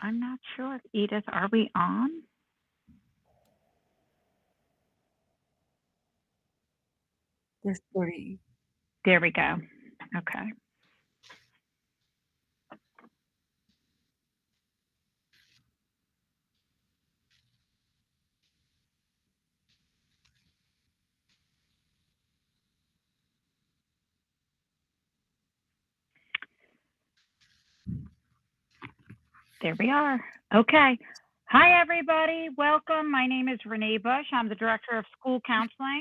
I'm not sure. Edith, are we on? There's 3. There we go. Okay. There we are. Okay. Hi, everybody. Welcome. My name is Renee Bush. I'm the Director of School Counseling.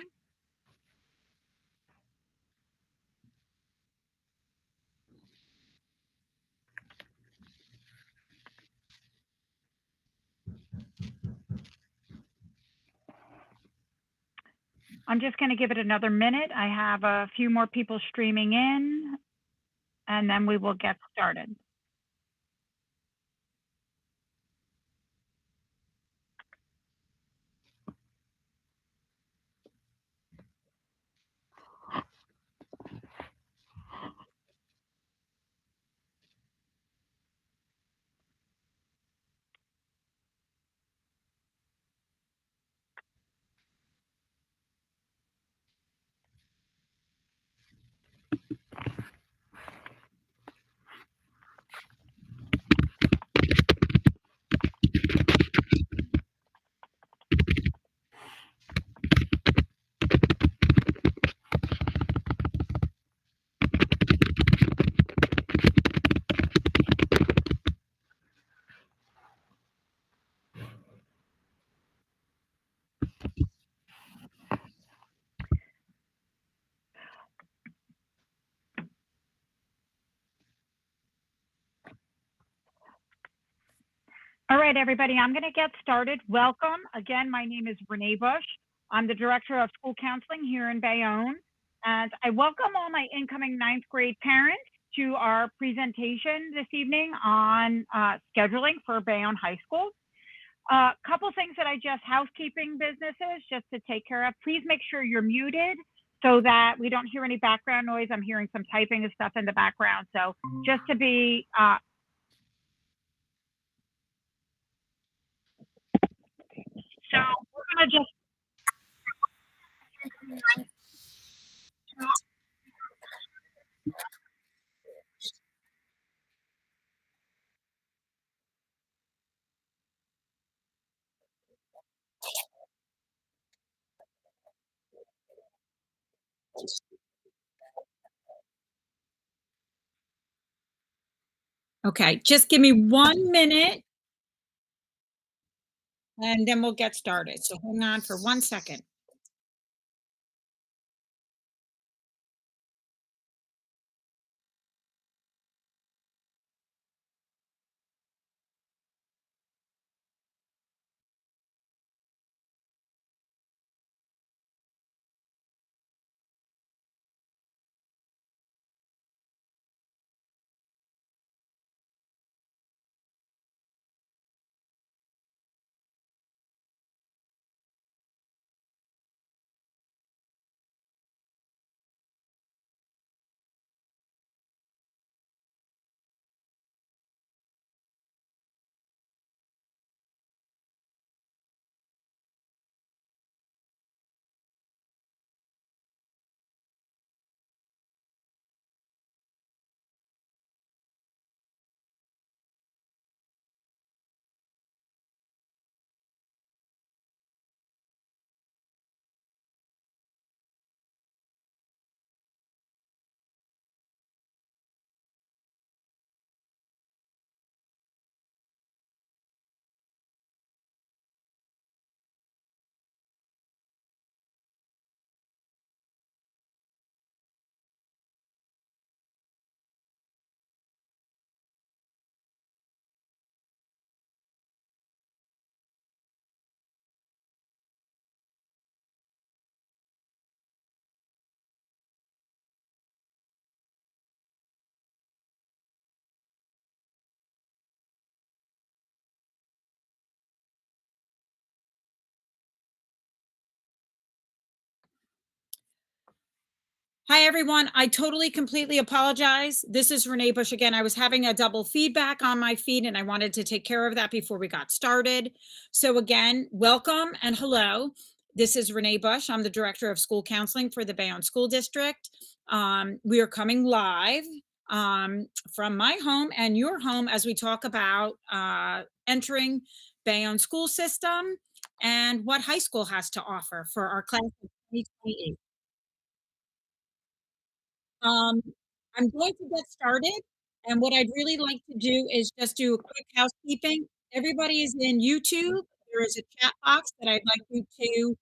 I'm just going to give it another minute. I have a few more people streaming in, and then we will get started. All right, everybody, I'm going to get started. Welcome. Again, my name is Renee Bush. I'm the Director of School Counseling here in Bayonne. And I welcome all my incoming ninth grade parents to our presentation this evening on scheduling for Bayonne High School. A couple things that I just, housekeeping businesses, just to take care of. Please make sure you're muted so that we don't hear any background noise. I'm hearing some typing and stuff in the background. So just to be so we're going to just Okay, just give me 1 minute and then we'll get started. So hang on for 1 second. Hi, everyone. I totally, completely apologize. This is Renee Bush again. I was having a double feedback on my feed and I wanted to take care of that before we got started. So again, welcome and hello. This is Renee Bush. I'm the Director of School Counseling for the Bayonne School District. We are coming live from my home and your home as we talk about entering Bayonne school system and what high school has to offer for our class of 2028. Um, I'm going to get started, and what I'd really like to do is just do a quick housekeeping. Everybody is in YouTube. There is a chat box that I'd like you to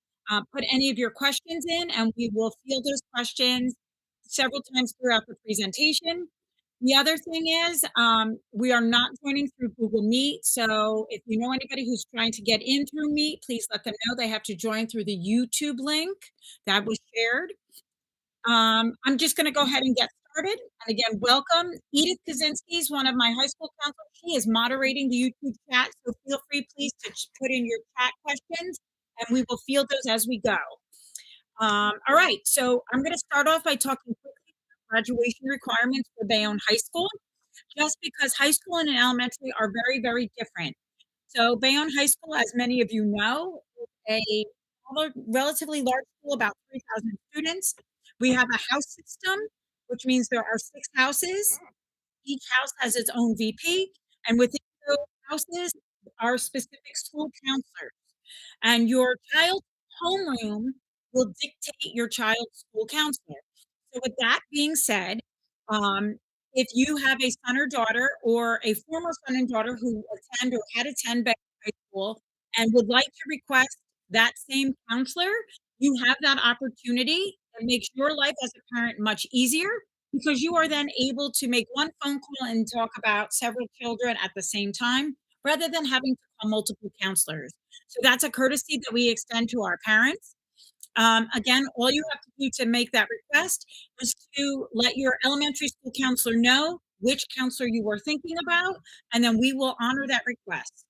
put any of your questions in, and we will field those questions several times throughout the presentation. The other thing is, we are not joining through Google Meet, so if you know anybody who's trying to get in through Meet, please let them know they have to join through the YouTube link that was shared. I'm just gonna go ahead and get started. And again, welcome. Edith Kaczynski is one of my high school counselors. She is moderating the YouTube chat, so feel free, please, to put in your chat questions, and we will field those as we go. All right, so I'm gonna start off by talking quickly about graduation requirements for Bayonne High School, just because high school and elementary are very, very different. So Bayonne High School, as many of you know, is a relatively large school, about 3,000 students. We have a house system, which means there are 6 houses. Each house has its own VP, and within those houses are specific school counselors. And your child's homeroom will dictate your child's school counselor. So with that being said, if you have a son or daughter or a former son and daughter who attend or had attend Beck High School and would like to request that same counselor, you have that opportunity. It makes your life as a parent much easier because you are then able to make one phone call and talk about several children at the same time rather than having to call multiple counselors. So that's a courtesy that we extend to our parents. Again, all you have to do to make that request is to let your elementary school counselor know which counselor you were thinking about, and then we will honor that request.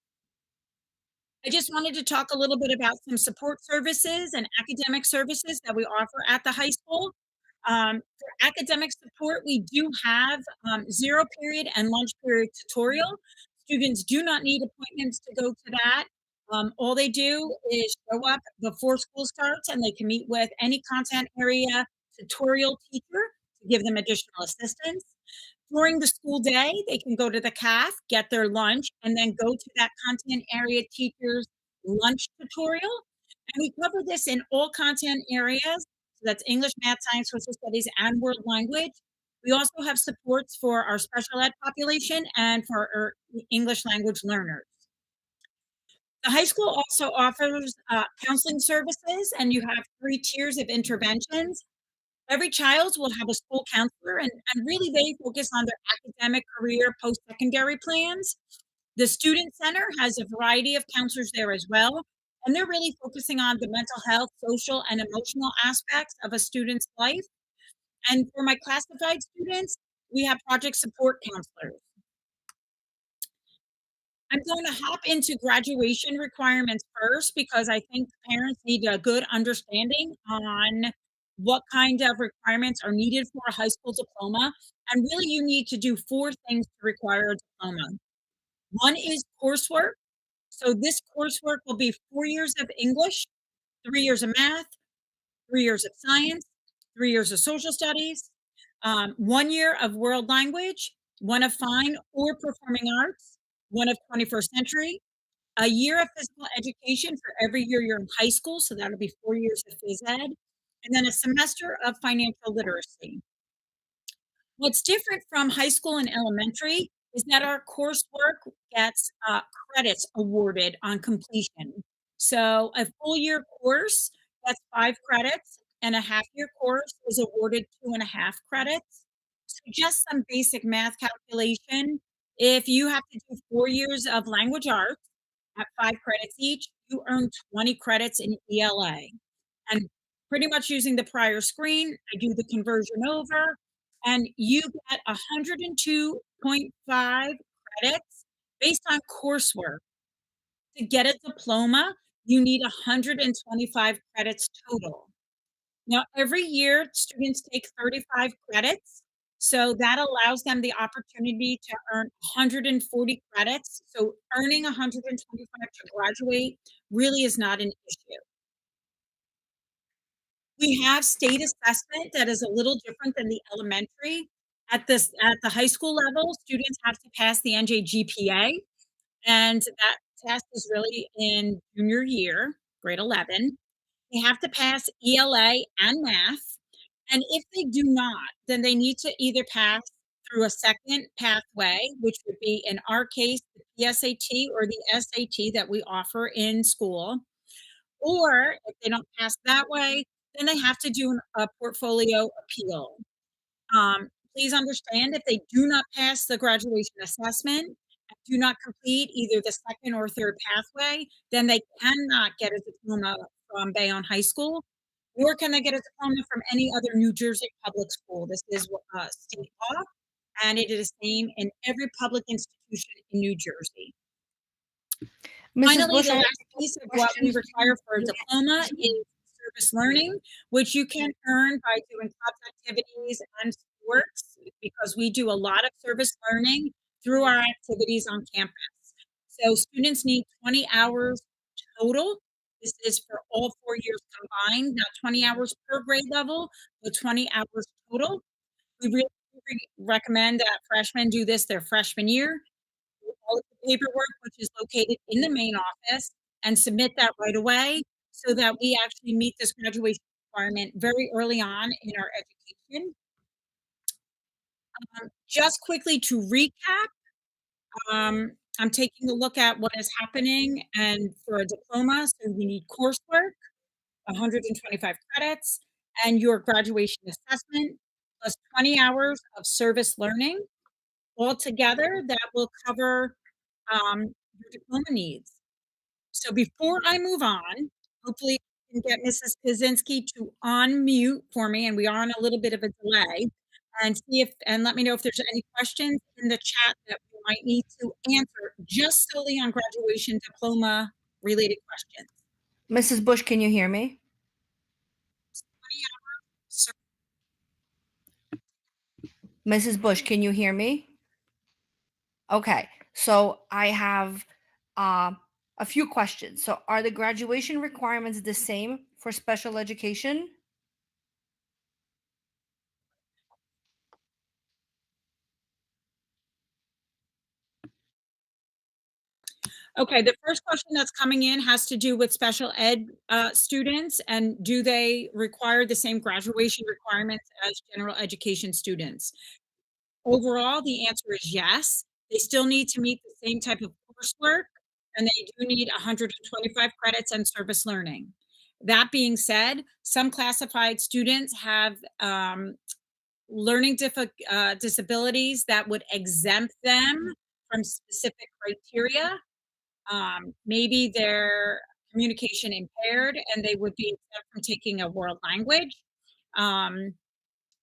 I just wanted to talk a little bit about some support services and academic services that we offer at the high school. For academic support, we do have zero period and lunch period tutorial. Students do not need appointments to go to that. All they do is show up before school starts and they can meet with any content area tutorial teacher to give them additional assistance. During the school day, they can go to the CAF, get their lunch, and then go to that content area teacher's lunch tutorial. And we cover this in all content areas. So that's English, math, science, social studies, and world language. We also have supports for our special ed population and for our English language learners. The high school also offers counseling services, and you have 3 tiers of interventions. Every child will have a school counselor, and really they focus on their academic, career, post-secondary plans. The student center has a variety of counselors there as well, and they're really focusing on the mental health, social, and emotional aspects of a student's life. And for my classified students, we have project support counselors. I'm going to hop into graduation requirements first because I think parents need a good understanding on what kind of requirements are needed for a high school diploma. And really, you need to do 4 things to require a diploma. One is coursework. So this coursework will be 4 years of English, 3 years of math, 3 years of science, 3 years of social studies, 1 year of world language, 1 of fine or performing arts, 1 of 21st century, a year of physical education for every year you're in high school, so that'll be 4 years of phys ed, and then a semester of financial literacy. What's different from high school and elementary is that our coursework gets credits awarded on completion. So a full year course gets 5 credits, and a half year course is awarded 2.5 credits. So just some basic math calculation. If you have to do 4 years of language arts at 5 credits each, you earn 20 credits in ELA. And pretty much using the prior screen, I do the conversion over, and you get 102.5 credits based on coursework. To get a diploma, you need 125 credits total. Now, every year, students take 35 credits, so that allows them the opportunity to earn 140 credits. So earning 125 to graduate really is not an issue. We have state assessment that is a little different than the elementary. At the high school level, students have to pass the NJGPA, and that test is really in junior year, grade 11. They have to pass ELA and math, and if they do not, then they need to either pass through a second pathway, which would be, in our case, the PSAT or the SAT that we offer in school, or if they don't pass that way, then they have to do a portfolio appeal. Please understand if they do not pass the graduation assessment and do not complete either the second or third pathway, then they cannot get a diploma from Bayonne High School, nor can they get a diploma from any other New Jersey public school. This is state law, and it is the same in every public institution in New Jersey. Mrs. Finally, Bush, the I have last piece of what we questions. require for a diploma is service learning, which you can earn by doing clubs, activities, and sports, because we do a lot of service learning through our activities on campus. So students need 20 hours total. This is for all 4 years combined, not 20 hours per grade level, but 20 hours total. We really recommend that freshmen do this their freshman year, all of the paperwork, which is located in the main office, and submit that right away so that we actually meet this graduation requirement very early on in our education. Just quickly to recap, I'm taking a look at what is happening, and for a diploma, so you need coursework, 125 credits, and your graduation assessment, plus 20 hours of service learning. Altogether, that will cover your diploma needs. So before I move on, hopefully I can get Mrs. Kaczynski to unmute for me, and we are on a little bit of a delay, and let me know if there's any questions in the chat that we might need to answer just solely on graduation diploma related questions. Mrs. Bush, can you hear me? So Mrs. Bush, can you hear me? Okay, so I have uh, a few questions. So, are the graduation requirements the same for special education? Okay, the first question that's coming in has to do with special ed students, and do they require the same graduation requirements as general education students? Overall, the answer is yes. They still need to meet the same type of coursework, and they do need 125 credits and service learning. That being said, some classified students have learning disabilities that would exempt them from specific criteria. Maybe they're communication impaired and they would be exempt from taking a world language. Um,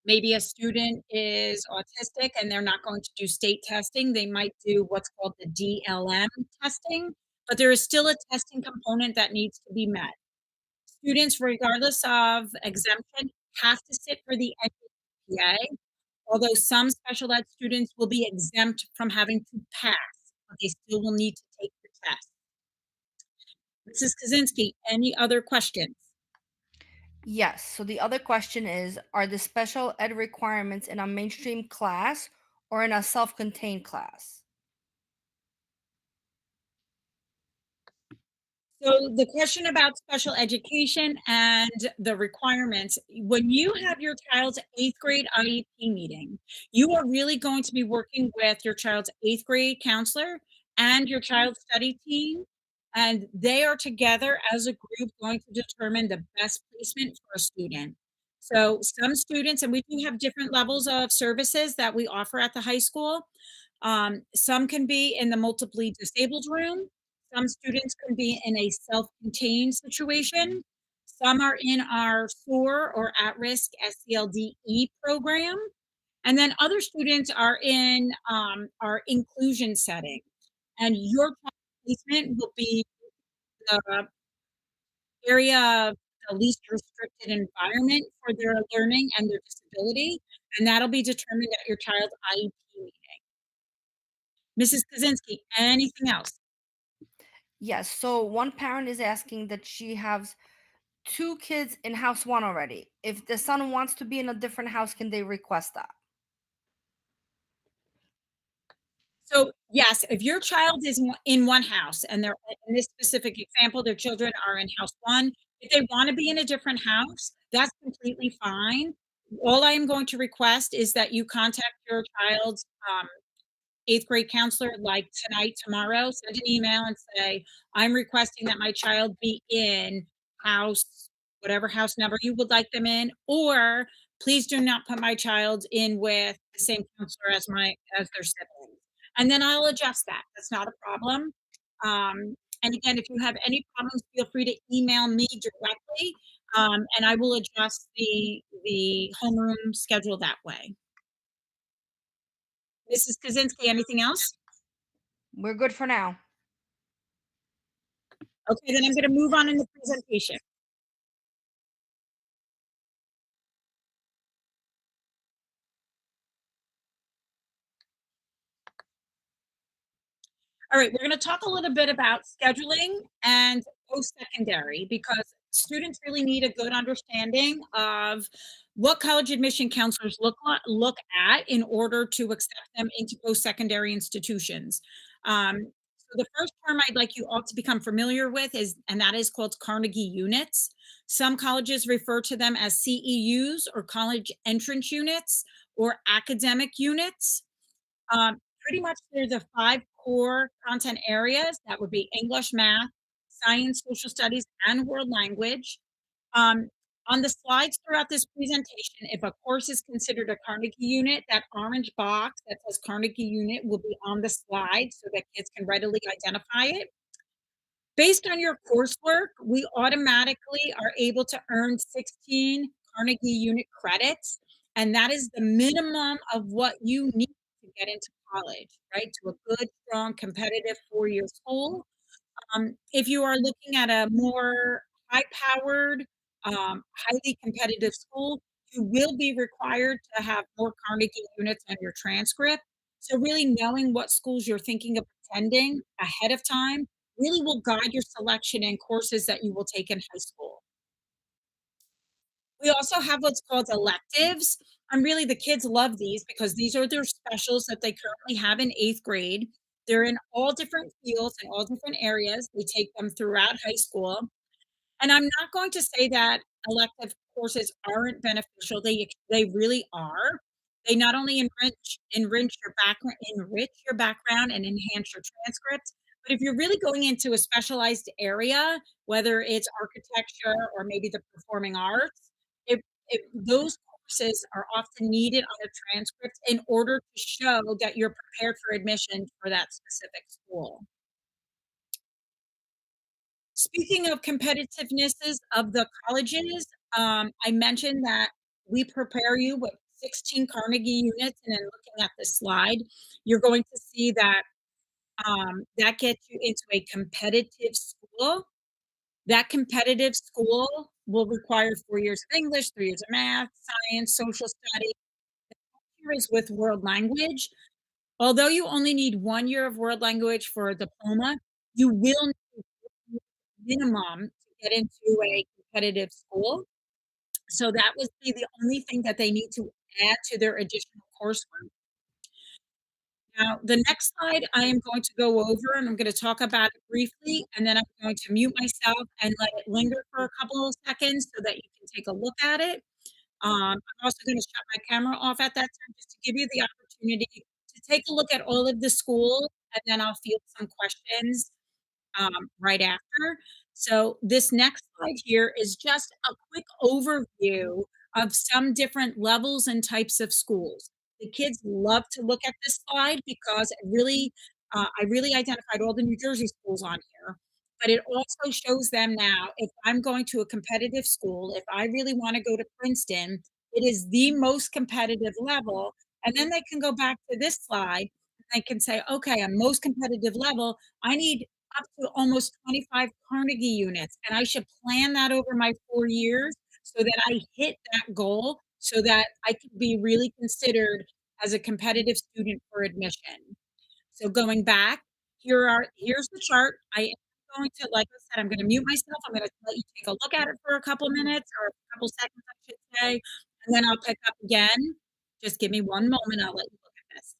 Maybe a student is autistic and they're not going to do state testing. They might do what's called the DLM testing, but there is still a testing component that needs to be met. Students, regardless of exemption, have to sit for the NCPA, although some special ed students will be exempt from having to pass, but they still will need to take the test. Mrs. Kaczynski, any other questions? Yes. So, the other question is, are the special ed requirements in a mainstream class or in a self contained class? So the question about special education and the requirements, when you have your child's 8th grade IEP meeting, you are really going to be working with your child's 8th grade counselor and your child's study team, and they are together as a group going to determine the best placement for a student. So some students, and we do have different levels of services that we offer at the high school. Some can be in the multiply disabled room. Some students can be in a self-contained situation. Some are in our SOAR or at-risk SCLDE program. And then other students are in our inclusion setting. And your placement will be the area of the least restricted environment for their learning and their disability, and that'll be determined at your child's IEP meeting. Mrs. Kaczynski, anything else? Yes. So one parent is asking that she has two kids in house one already. If the son wants to be in a different house, can they request that? So, yes, if your child is in one house and they're in this specific example, their children are in house one, if they wanna be in a different house, that's completely fine. All I am going to request is that you contact your child's, 8th grade counselor, like, tonight, tomorrow, send an email and say, "I'm requesting that my child be in house" whatever house number you would like them in, or, "Please do not put my child in with the same counselor as their siblings." And then I'll adjust that. That's not a problem. And again, if you have any problems, feel free to email me directly, and I will adjust the homeroom schedule that way. Mrs. Kaczynski, anything else? We're good for now. Okay, then I'm gonna move on in the presentation. All right, we're gonna talk a little bit about scheduling and post-secondary because students really need a good understanding of what college admission counselors look at in order to accept them into post-secondary institutions. So the first term I'd like you all to become familiar with is, and that is called Carnegie units. Some colleges refer to them as CEUs or college entrance units or academic units. Pretty much there's the 5 core content areas, that would be English, math, science, social studies, and world language. Um, on the slides throughout this presentation, if a course is considered a Carnegie unit, that orange box that says Carnegie unit will be on the slide so that kids can readily identify it. Based on your coursework, we automatically are able to earn 16 Carnegie unit credits, and that is the minimum of what you need to get into college, right? To a good, strong, competitive 4-year school. If you are looking at a more high-powered, highly competitive school, you will be required to have more Carnegie units on your transcript. So really knowing what schools you're thinking of attending ahead of time really will guide your selection in courses that you will take in high school. We also have what's called electives, and really the kids love these because these are their specials that they currently have in 8th grade. They're in all different fields and all different areas. We take them throughout high school. And I'm not going to say that elective courses aren't beneficial, they really are. They not only enrich your background and enhance your transcript, but if you're really going into a specialized area, whether it's architecture or maybe the performing arts, if those courses are often needed on a transcript in order to show that you're prepared for admission for that specific school. Speaking of competitivenesses of the colleges, I mentioned that we prepare you with 16 Carnegie units, and then looking at the slide, you're going to see that, that gets you into a competitive school. That competitive school will require 4 years of English, 3 years of math, science, social studies. Here is with world language. Although you only need 1 year of world language for a diploma, you will need minimum to get into a competitive school. So that would be the only thing that they need to add to their additional coursework. Now, the next slide I am going to go over, and I'm gonna talk about it briefly, and then I'm going to mute myself and let it linger for a couple of seconds so that you can take a look at it. I'm also gonna shut my camera off at that time just to give you the opportunity to take a look at all of the schools, and then I'll field some questions right after. So this next slide here is just a quick overview of some different levels and types of schools. The kids love to look at this slide because I really identified all the New Jersey schools on here, but it also shows them now if I'm going to a competitive school, if I really want to go to Princeton, it is the most competitive level. And then they can go back to this slide and they can say, okay, on most competitive level, I need up to almost 25 Carnegie units, and I should plan that over my 4 years so that I hit that goal so that I could be really considered as a competitive student for admission. So going back, here's the chart. I am going to, like I said, I'm gonna mute myself. I'm gonna let you take a look at it for a couple minutes or a couple seconds, I should say, and then I'll pick up again. Just give me one moment. I'll let you look at this.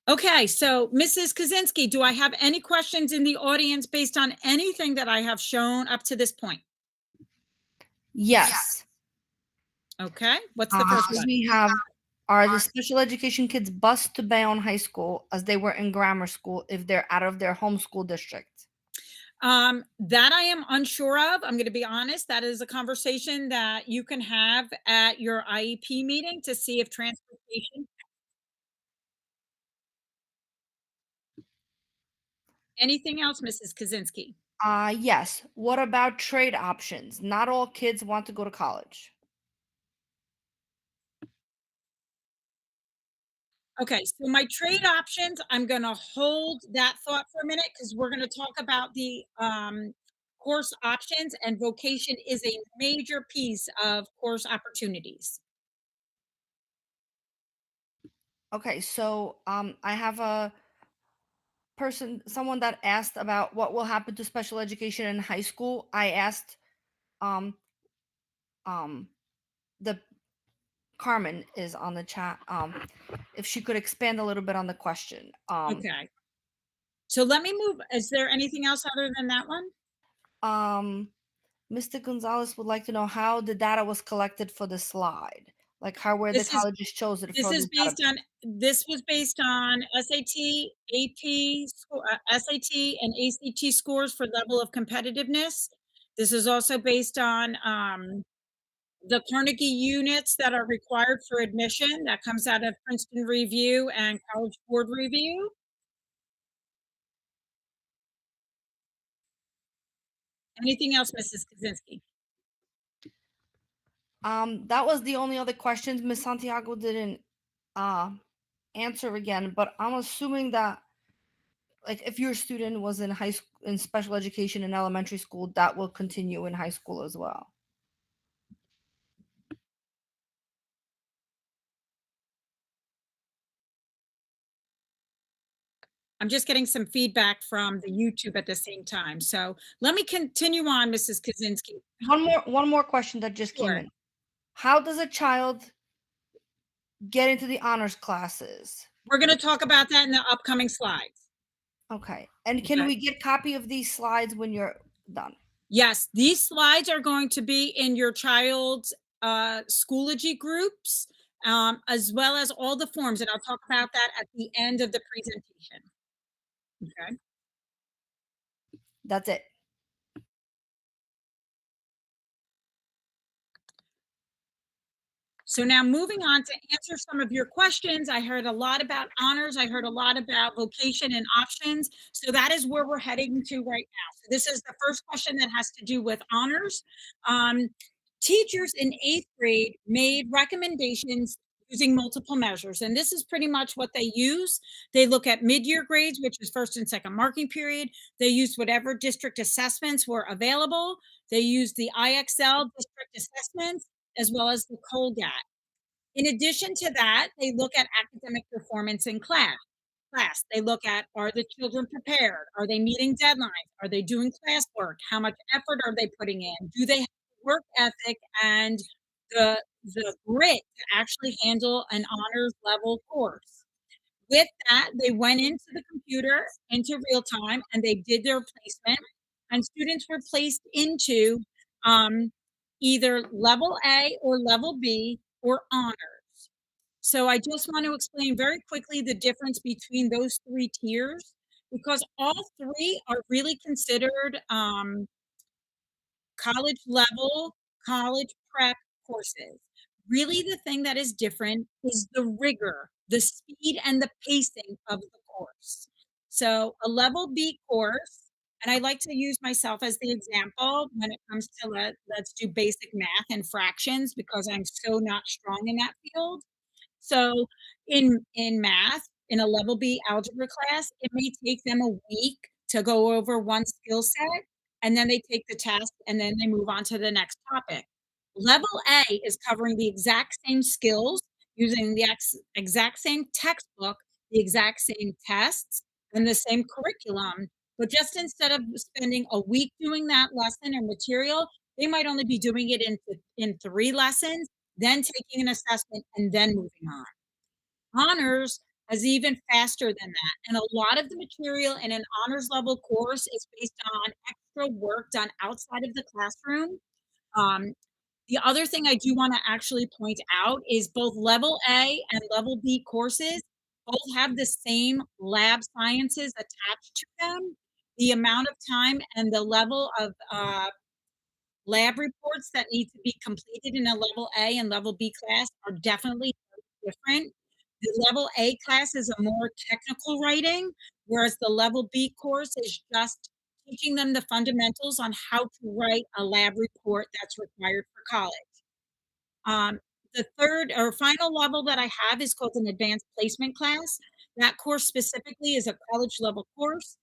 Okay, so Mrs. Kaczynski, do I have any questions in the audience based on anything that I have shown up to this point? Yes. Okay, what's the first one? We have, are the special education kids bused to Bayonne High School as they were in grammar school if they're out of their home school district? That I am unsure of. I'm going to be honest. That is a conversation that you can have at your IEP meeting to see if transportation. Anything else, Mrs. Kaczynski? Yes. What about trade options? Not all kids want to go to college. Okay, so my trade options, I'm going to hold that thought for a minute because we're going to talk about the course options, and vocation is a major piece of course opportunities. Okay, so I have a someone that asked about what will happen to special education in high school. I asked um um the Carmen is on the chat, if she could expand a little bit on the question. Okay. So let me move. Is there anything else other than that one? Um Mr. Gonzalez would like to know how the data was collected for the slide. Like how were the This is colleges chosen This for is this data? this was based on SAT, AP, SAT and ACT scores for level of competitiveness. This is also based on the Carnegie units that are required for admission. That comes out of Princeton Review and College Board Review. Anything else, Mrs. Kaczynski? That was the only other questions. Miss Santiago didn't uh answer again, but I'm assuming that like if your student was in high school in special education in elementary school, that will continue in high school as well. I'm just getting some feedback from the YouTube at the same time. So let me continue on, Mrs. Kaczynski. One more question that just came Sure. in. How does a child get into the honors classes? We're going to talk about that in the upcoming slides. Okay. And can Okay. we get copy of these slides when you're done? Yes, these slides are going to be in your child's Schoology groups, as well as all the forms, and I'll talk about that at the end of the presentation. Okay. That's it. So now moving on to answer some of your questions. I heard a lot about honors. I heard a lot about vocation and options. So that is where we're heading to right now. So this is the first question that has to do with honors. Teachers in 8th grade made recommendations using multiple measures. And this is pretty much what they use. They look at mid-year grades, which is first and second marking period. They use whatever district assessments were available. They use the IXL district assessments as well as the Colgat. In addition to that, they look at academic performance in class. They look at, are the children prepared? Are they meeting deadlines? Are they doing classwork? How much effort are they putting in? Do they have work ethic and the grit to actually handle an honors level course? With that, they went into the computer, into real time, and they did their placement. And students were placed into um, either level A or level B or honors. So I just want to explain very quickly the difference between those three tiers because all three are really considered college level, college prep courses. Really, the thing that is different is the rigor, the speed, and the pacing of the course. So, a level B course, and I like to use myself as the example when it comes to let's do basic math and fractions because I'm so not strong in that field. So in math, in a level B algebra class, it may take them a week to go over one skill set, and then they take the test, and then they move on to the next topic. Level A is covering the exact same skills using the exact same textbook, the exact same tests, and the same curriculum. But just instead of spending a week doing that lesson or material, they might only be doing it in 3 lessons, then taking an assessment, and then moving on. Honors is even faster than that. And a lot of the material in an honors level course is based on extra work done outside of the classroom. Um, the other thing I do want to actually point out is both level A and level B courses both have the same lab sciences attached to them. The amount of time and the level of lab reports that need to be completed in a level A and level B class are definitely different. The level A class is a more technical writing, whereas the level B course is just teaching them the fundamentals on how to write a lab report that's required for college. Um, the third or final level that I have is called an advanced placement class. That course specifically is a college level course.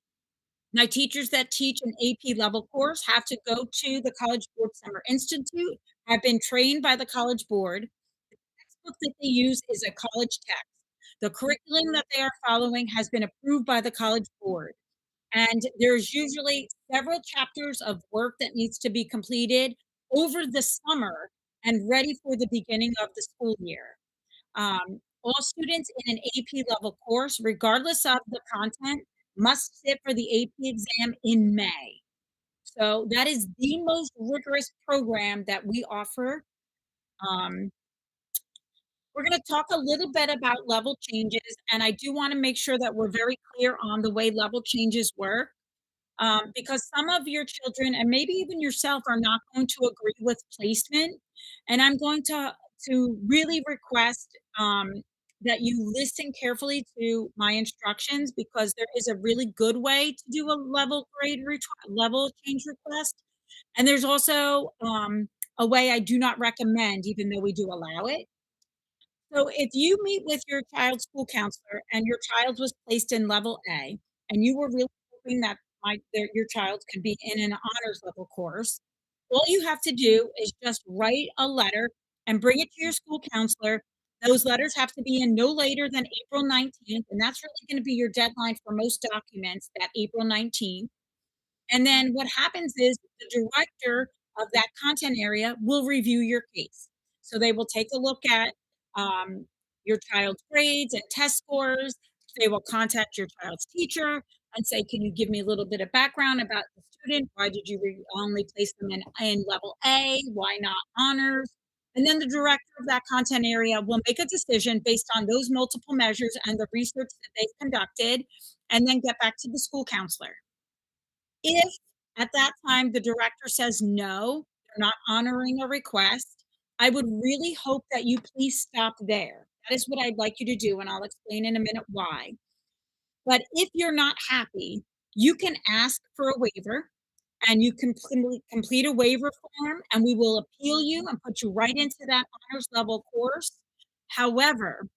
My teachers that teach an AP level course have to go to the College Board Summer Institute, have been trained by the College Board. The textbook that they use is a college text. The curriculum that they are following has been approved by the College Board. And there's usually several chapters of work that needs to be completed over the summer and ready for the beginning of the school year. All students in an AP level course, regardless of the content, must sit for the AP exam in May. So that is the most rigorous program that we offer. Um, we're going to talk a little bit about level changes, and I do want to make sure that we're very clear on the way level changes work. Because some of your children and maybe even yourself are not going to agree with placement. And I'm going to really request that you listen carefully to my instructions because there is a really good way to do a level change request. And there's also a way I do not recommend, even though we do allow it. So if you meet with your child's school counselor and your child was placed in level A and you were really hoping that your child could be in an honors level course, all you have to do is just write a letter and bring it to your school counselor. Those letters have to be in no later than April 19th, and that's really going to be your deadline for most documents, that April 19th. And then what happens is the director of that content area will review your case. So they will take a look at um, your child's grades and test scores. They will contact your child's teacher and say, can you give me a little bit of background about the student? Why did you only place them in level A? Why not honors? And then the director of that content area will make a decision based on those multiple measures and the research that they've conducted, and then get back to the school counselor. If at that time the director says, "No, they're not honoring a request," I would really hope that you please stop there. That is what I'd like you to do, and I'll explain in a minute why. But if you're not happy, you can ask for a waiver, and you can complete a waiver form, and we will appeal you and put you right into that honors level course. However,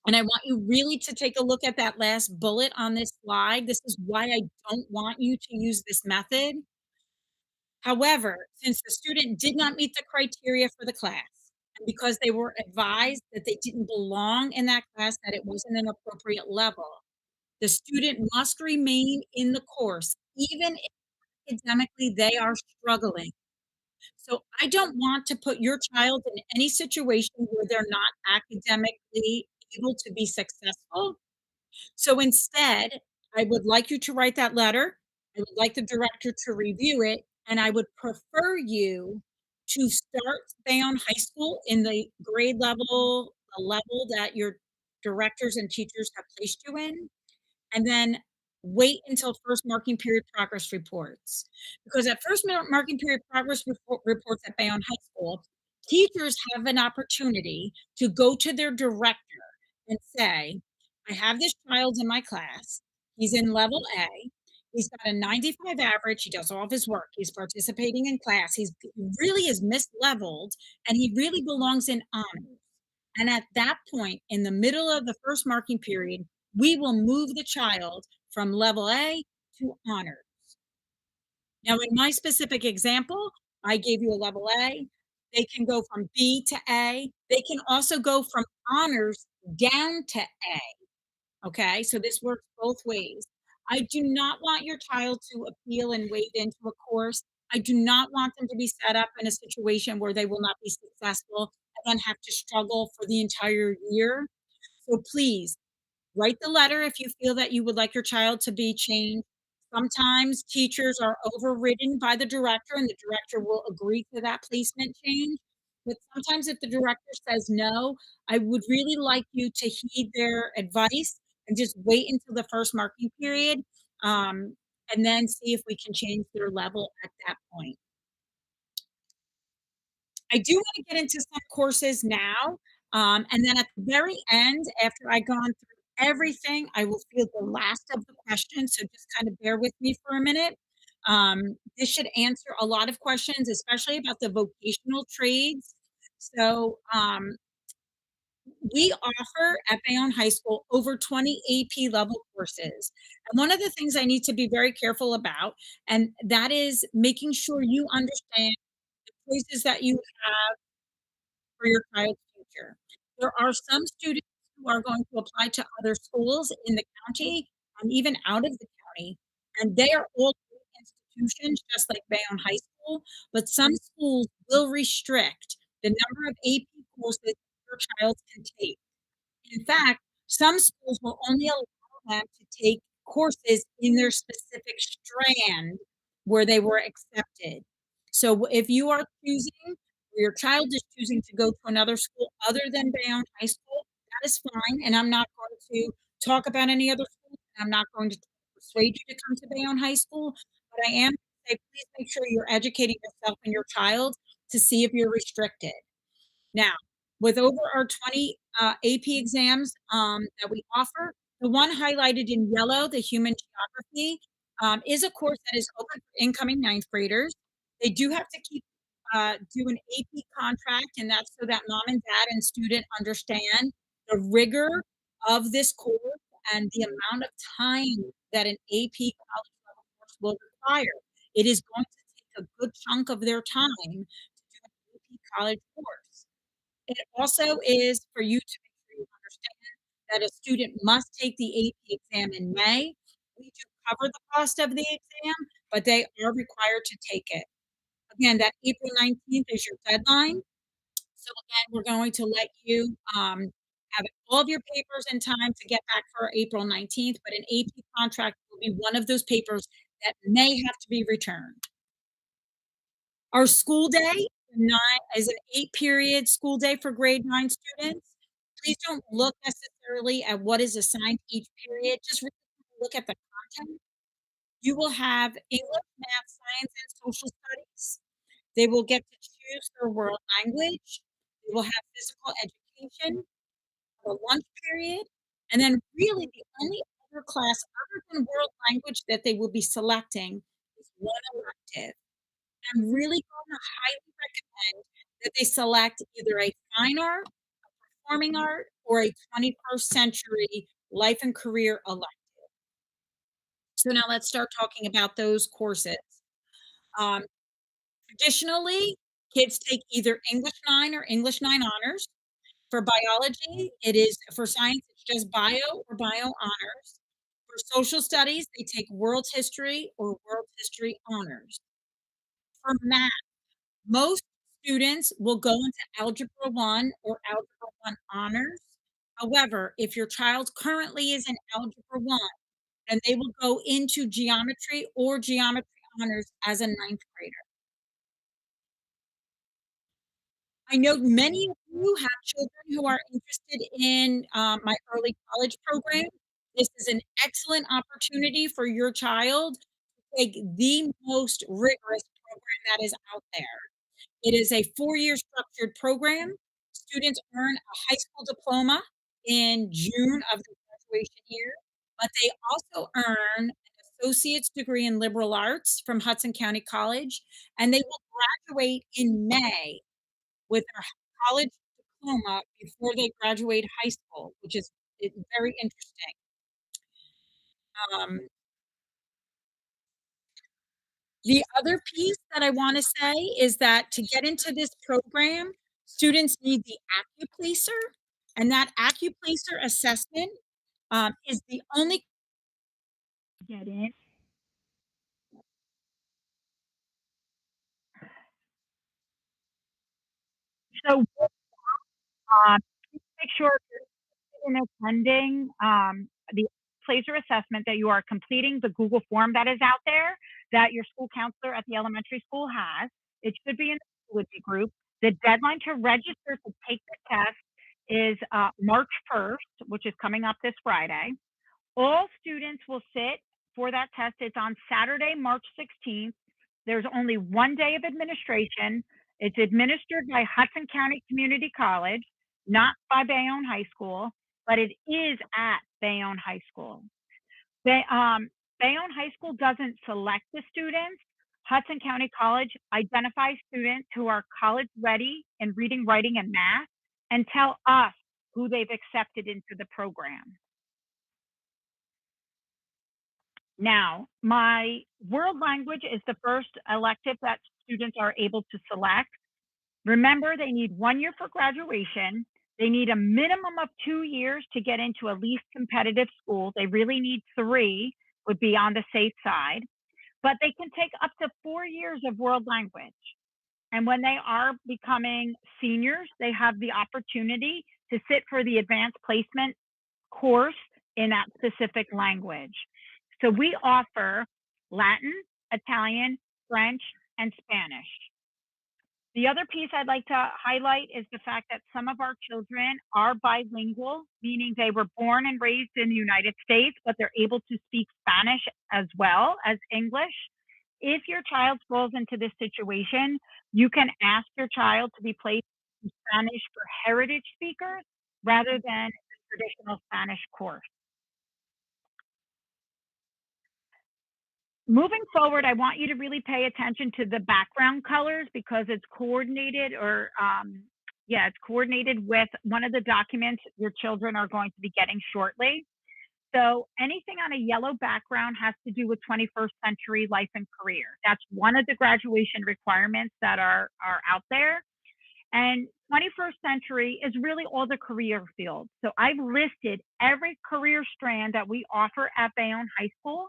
and I want you really to take a look at that last bullet on this slide. This is why I don't want you to use this method. However, since the student did not meet the criteria for the class, and because they were advised that they didn't belong in that class, that it wasn't an appropriate level, the student must remain in the course, even if academically they are struggling. So I don't want to put your child in any situation where they're not academically able to be successful. So instead, I would like you to write that letter. I would like the director to review it, and I would prefer you to start Bayonne High School in the grade level, the level that your directors and teachers have placed you in, and then wait until first marking period progress reports. Because at first marking period progress reports at Bayonne High School, teachers have an opportunity to go to their director and say, I have this child in my class. He's in level A. He's got a 95 average. He does all of his work. He's participating in class. He really is misleveled and he really belongs in honors. And at that point, in the middle of the first marking period, we will move the child from level A to honors. Now, in my specific example, I gave you a level A. They can go from B to A. They can also go from honors down to A. Okay, so this works both ways. I do not want your child to appeal and wade into a course. I do not want them to be set up in a situation where they will not be successful and then have to struggle for the entire year. So please write the letter if you feel that you would like your child to be changed. Sometimes teachers are overridden by the director, and the director will agree to that placement change. But sometimes, if the director says no, I would really like you to heed their advice and just wait until the first marking period, um, and then see if we can change their level at that point. I do want to get into some courses now. And then at the very end, after I gone through everything, I will field the last of the questions. So just kind of bear with me for a minute. This should answer a lot of questions, especially about the vocational trades. So we offer at Bayonne High School over 20 AP level courses. And one of the things I need to be very careful about, and that is making sure you understand the choices that you have for your child's future. There are some students who are going to apply to other schools in the county and even out of the county, and they are all great institutions, just like Bayonne High School, but some schools will restrict the number of AP courses your child can take. In fact, some schools will only allow them to take courses in their specific strand where they were accepted. So if you are choosing, or your child is choosing to go to another school other than Bayonne High School, that is fine. And I'm not going to talk about any other schools. I'm not going to persuade you to come to Bayonne High School, but I am going to say, please make sure you're educating yourself and your child to see if you're restricted. Now, with over our 20 AP exams that we offer, the one highlighted in yellow, the human geography, is a course that is open for incoming ninth graders. They do have to do an AP contract, and that's so that mom and dad and student understand the rigor of this course and the amount of time that an AP college level course will require. It is going to take a good chunk of their time to do an AP college course. It also is for you to make sure you understand that a student must take the AP exam in May. We do cover the cost of the exam, but they are required to take it. Again, that April 19th is your deadline. So again, we're going to let you have all of your papers in time to get back for April 19th, but an AP contract will be one of those papers that may have to be returned. Our school day is an 8-period school day for grade 9 students. Please don't look necessarily at what is assigned each period, just really look at the content. You will have English, math, science, and social studies. They will get to choose their world language. They will have physical education, a lunch period, and then really the only other class other than world language that they will be selecting is one elective. I'm really going to highly recommend that they select either a fine art, performing art, or a 21st century life and career elective. So now let's start talking about those courses. Um, Traditionally, kids take either English 9 or English 9 honors. For biology, it is for science, it's just bio or bio honors. For social studies, they take world history or world history honors. For math, most students will go into Algebra 1 or Algebra 1 honors. However, if your child currently is in Algebra 1, then they will go into geometry or geometry honors as a ninth grader. I know many of you have children who are interested in my early college program. This is an excellent opportunity for your child to take the most rigorous program that is out there. It is a 4-year structured program. Students earn a high school diploma in June of the graduation year, but they also earn an associate's degree in liberal arts from Hudson County College, and they will graduate in May with their college diploma before they graduate high school, which is very interesting. Um, the other piece that I wanna say is that to get into this program, students need the AccuPlacer, and that AccuPlacer assessment, is the only Get in. So, make sure in attending the placer assessment that you are completing the Google form that is out there that your school counselor at the elementary school has. It should be in the Schoology group. The deadline to register to take the test is March 1st, which is coming up this Friday. All students will sit for that test. It's on Saturday, March 16th. There's only one day of administration. It's administered by Hudson County Community College, not by Bayonne High School, but it is at Bayonne High School. Bayonne High School doesn't select the students. Hudson County College identifies students who are college ready in reading, writing, and math and tell us who they've accepted into the program. Now, my world language is the first elective that students are able to select. Remember, they need 1 year for graduation. They need a minimum of 2 years to get into a least competitive school. They really need 3, would be on the safe side. But they can take up to 4 years of world language. And when they are becoming seniors, they have the opportunity to sit for the advanced placement course in that specific language. So we offer Latin, Italian, French, and Spanish. The other piece I'd like to highlight is the fact that some of our children are bilingual, meaning they were born and raised in the United States, but they're able to speak Spanish as well as English. If your child falls into this situation, you can ask your child to be placed in Spanish for heritage speakers rather than the traditional Spanish course. Moving forward, I want you to really pay attention to the background colors because it's coordinated it's coordinated with one of the documents your children are going to be getting shortly. So anything on a yellow background has to do with 21st century life and career. That's one of the graduation requirements that are out there. And 21st century is really all the career fields. So I've listed every career strand that we offer at Bayonne High School.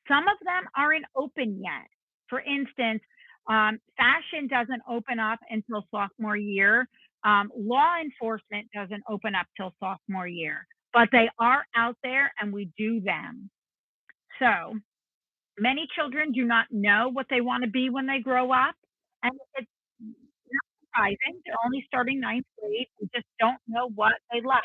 Some of them aren't open yet. For instance, fashion doesn't open up until sophomore year. Law enforcement doesn't open up till sophomore year, but they are out there and we do them. So many children do not know what they want to be when they grow up. And it's not surprising. They're only starting ninth grade. They just don't know what they like.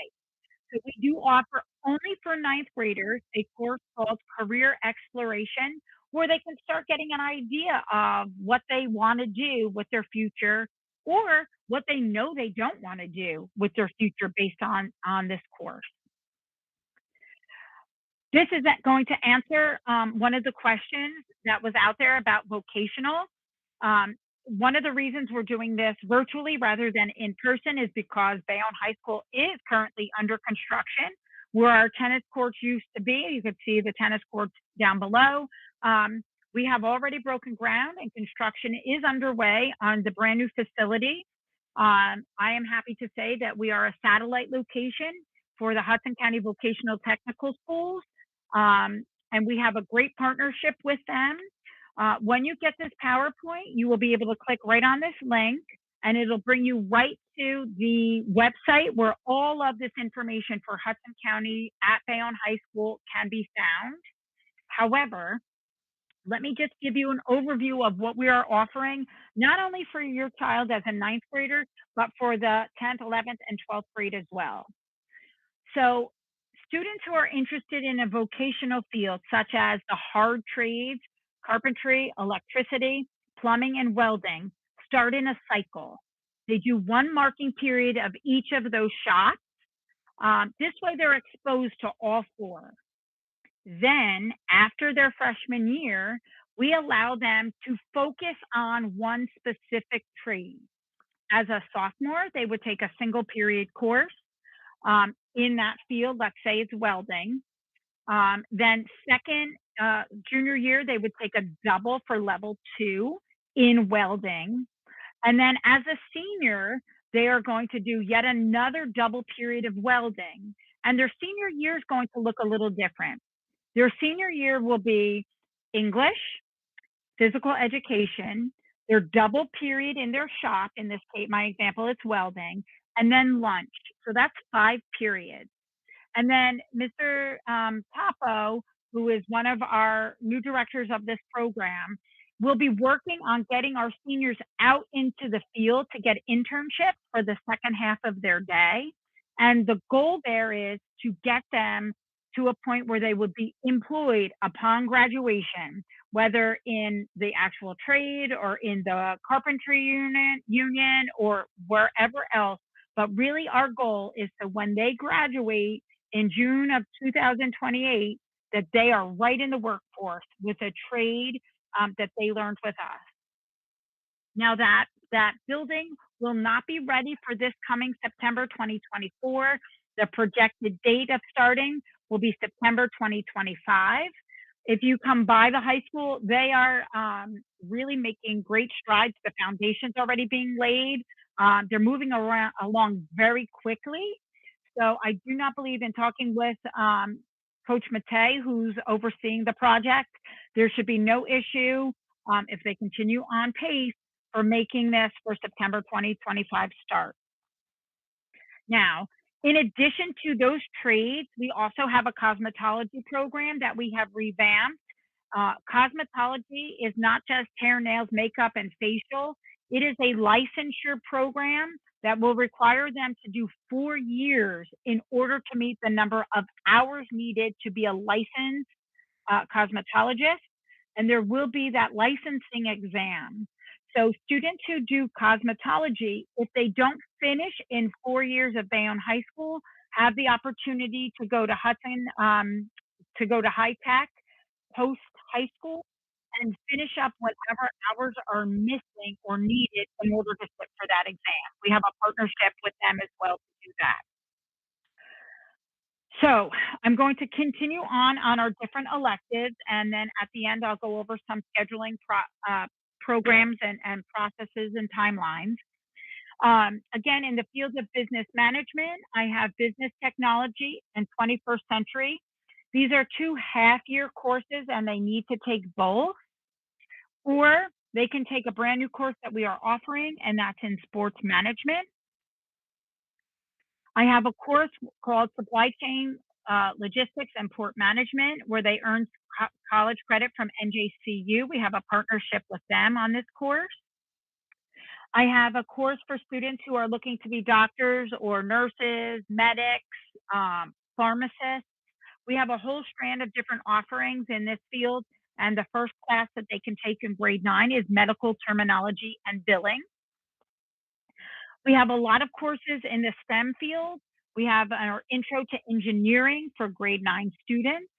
So we do offer only for ninth graders a course called Career Exploration, where they can start getting an idea of what they want to do with their future or what they know they don't want to do with their future based on this course. This is going to answer one of the questions that was out there about vocational. One of the reasons we're doing this virtually rather than in person is because Bayonne High School is currently under construction where our tennis courts used to be. You could see the tennis courts down below. We have already broken ground and construction is underway on the brand new facility. I am happy to say that we are a satellite location for the Hudson County Vocational Technical Schools. And we have a great partnership with them. When you get this PowerPoint, you will be able to click right on this link and it'll bring you right to the website where all of this information for Hudson County at Bayonne High School can be found. However, let me just give you an overview of what we are offering, not only for your child as a ninth grader, but for the 10th, 11th, and 12th grade as well. So students who are interested in a vocational field, such as the hard trades, carpentry, electricity, plumbing, and welding, start in a cycle. They do one marking period of each of those shops. This way they're exposed to all four. Then, after their freshman year, we allow them to focus on one specific trade. As a sophomore, they would take a single period course in that field. Let's say it's welding. Then second junior year, they would take a double for level 2 in welding. And then as a senior, they are going to do yet another double period of welding. And their senior year is going to look a little different. Their senior year will be English, physical education, their double period in their shop. In this case, my example, it's welding, and then lunch. So that's 5 periods. And then Mr. Topo, who is one of our new directors of this program, will be working on getting our seniors out into the field to get internships for the second half of their day. And the goal there is to get them to a point where they would be employed upon graduation, whether in the actual trade or in the carpentry union or wherever else. But really our goal is that when they graduate in June of 2028, that they are right in the workforce with a trade that they learned with us. Now that building will not be ready for this coming September 2024. The projected date of starting will be September 2025. If you come by the high school, they are really making great strides. The foundation's already being laid. They're moving along very quickly. So I do not believe in talking with Coach Matei, who's overseeing the project. There should be no issue if they continue on pace for making this for September 2025 start. Now, in addition to those trades, we also have a cosmetology program that we have revamped. Cosmetology is not just hair, nails, makeup, and facial. It is a licensure program that will require them to do 4 years in order to meet the number of hours needed to be a licensed cosmetologist. And there will be that licensing exam. So students who do cosmetology, if they don't finish in 4 years of Bayonne High School, have the opportunity to go to Hudson, to go to high tech post high school and finish up whatever hours are missing or needed in order to sit for that exam. We have a partnership with them as well to do that. So I'm going to continue on our different electives, and then at the end, I'll go over some scheduling programs and processes and timelines. Again, in the field of business management, I have business technology and 21st century. These are 2 half-year courses, and they need to take both. Or they can take a brand new course that we are offering, and that's in sports management. I have a course called Supply Chain Logistics and Port Management, where they earn college credit from NJCU. We have a partnership with them on this course. I have a course for students who are looking to be doctors or nurses, medics, pharmacists. We have a whole strand of different offerings in this field, and the first class that they can take in grade 9 is medical terminology and billing. We have a lot of courses in the STEM field. We have our intro to engineering for grade 9 students.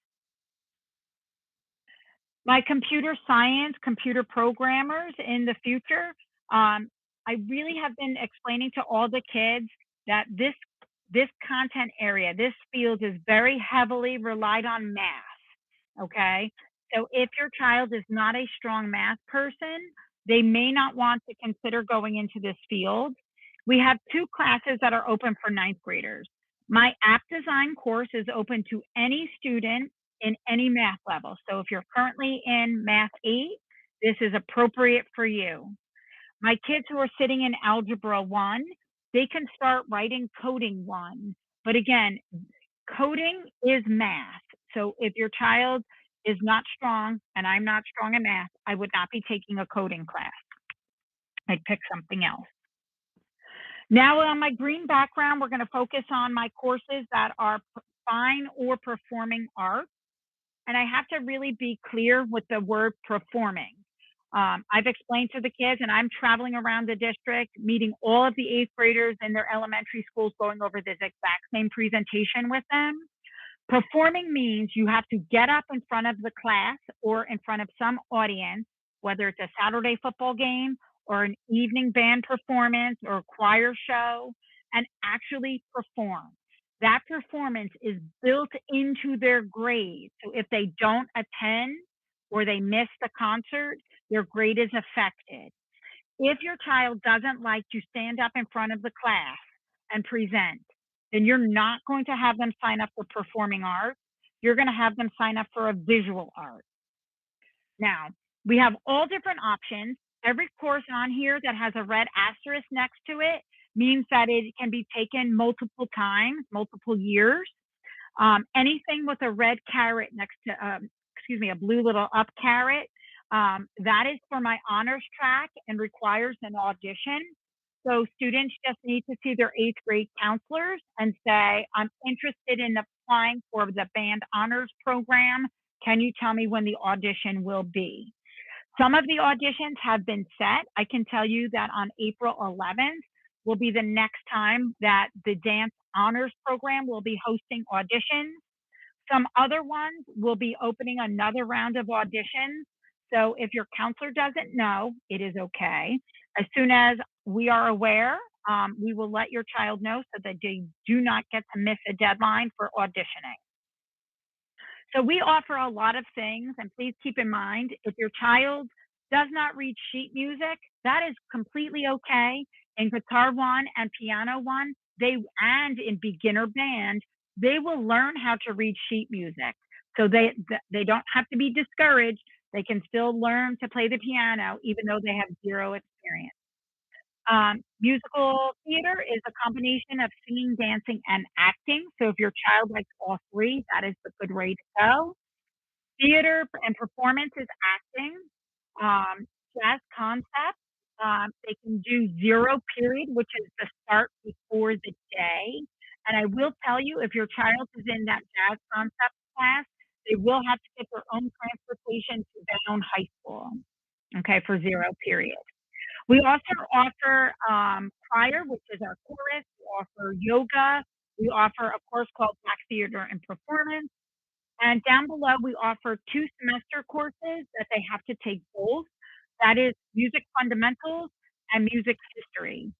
My computer science, computer programmers in the future, I really have been explaining to all the kids that this content area, this field is very heavily relied on math, okay? So if your child is not a strong math person, they may not want to consider going into this field. We have 2 classes that are open for 9th graders. My app design course is open to any student in any math level. So if you're currently in math 8, this is appropriate for you. My kids who are sitting in Algebra 1, they can start writing Coding 1. But again, coding is math. So if your child is not strong and I'm not strong in math, I would not be taking a coding class. I'd pick something else. Now on my green background, we're going to focus on my courses that are fine or performing arts. And I have to really be clear with the word performing. I've explained to the kids, and I'm traveling around the district, meeting all of the eighth graders in their elementary schools, going over this exact same presentation with them. Performing means you have to get up in front of the class or in front of some audience, whether it's a Saturday football game or an evening band performance or a choir show, and actually perform. That performance is built into their grade. So if they don't attend or they miss the concert, their grade is affected. If your child doesn't like to stand up in front of the class and present, then you're not going to have them sign up for performing arts. You're going to have them sign up for a visual art. Now, we have all different options. Every course on here that has a red asterisk next to it means that it can be taken multiple times, multiple years. Anything with a red caret next to, a blue little up caret, that is for my honors track and requires an audition. So students just need to see their eighth grade counselors and say, I'm interested in applying for the band honors program. Can you tell me when the audition will be? Some of the auditions have been set. I can tell you that on April 11th will be the next time that the dance honors program will be hosting auditions. Some other ones will be opening another round of auditions. So if your counselor doesn't know, it is okay. As soon as we are aware, we will let your child know so that they do not get to miss a deadline for auditioning. So we offer a lot of things, and please keep in mind, if your child does not read sheet music, that is completely okay. In Guitar 1 and Piano 1, and in beginner band, they will learn how to read sheet music. So they don't have to be discouraged. They can still learn to play the piano, even though they have zero experience. Musical theater is a combination of singing, dancing, and acting. So if your child likes all three, that is a good way to go. Theater and performance is acting. Jazz concept, they can do zero period, which is the start before the day. And I will tell you, if your child is in that jazz concept class, they will have to get their own transportation to Bayonne High School, okay, for zero period. We also offer choir, which is our chorus. We offer yoga. We offer a course called Black Theater and Performance. And down below, we offer 2 semester courses that they have to take both. That is music fundamentals and music history.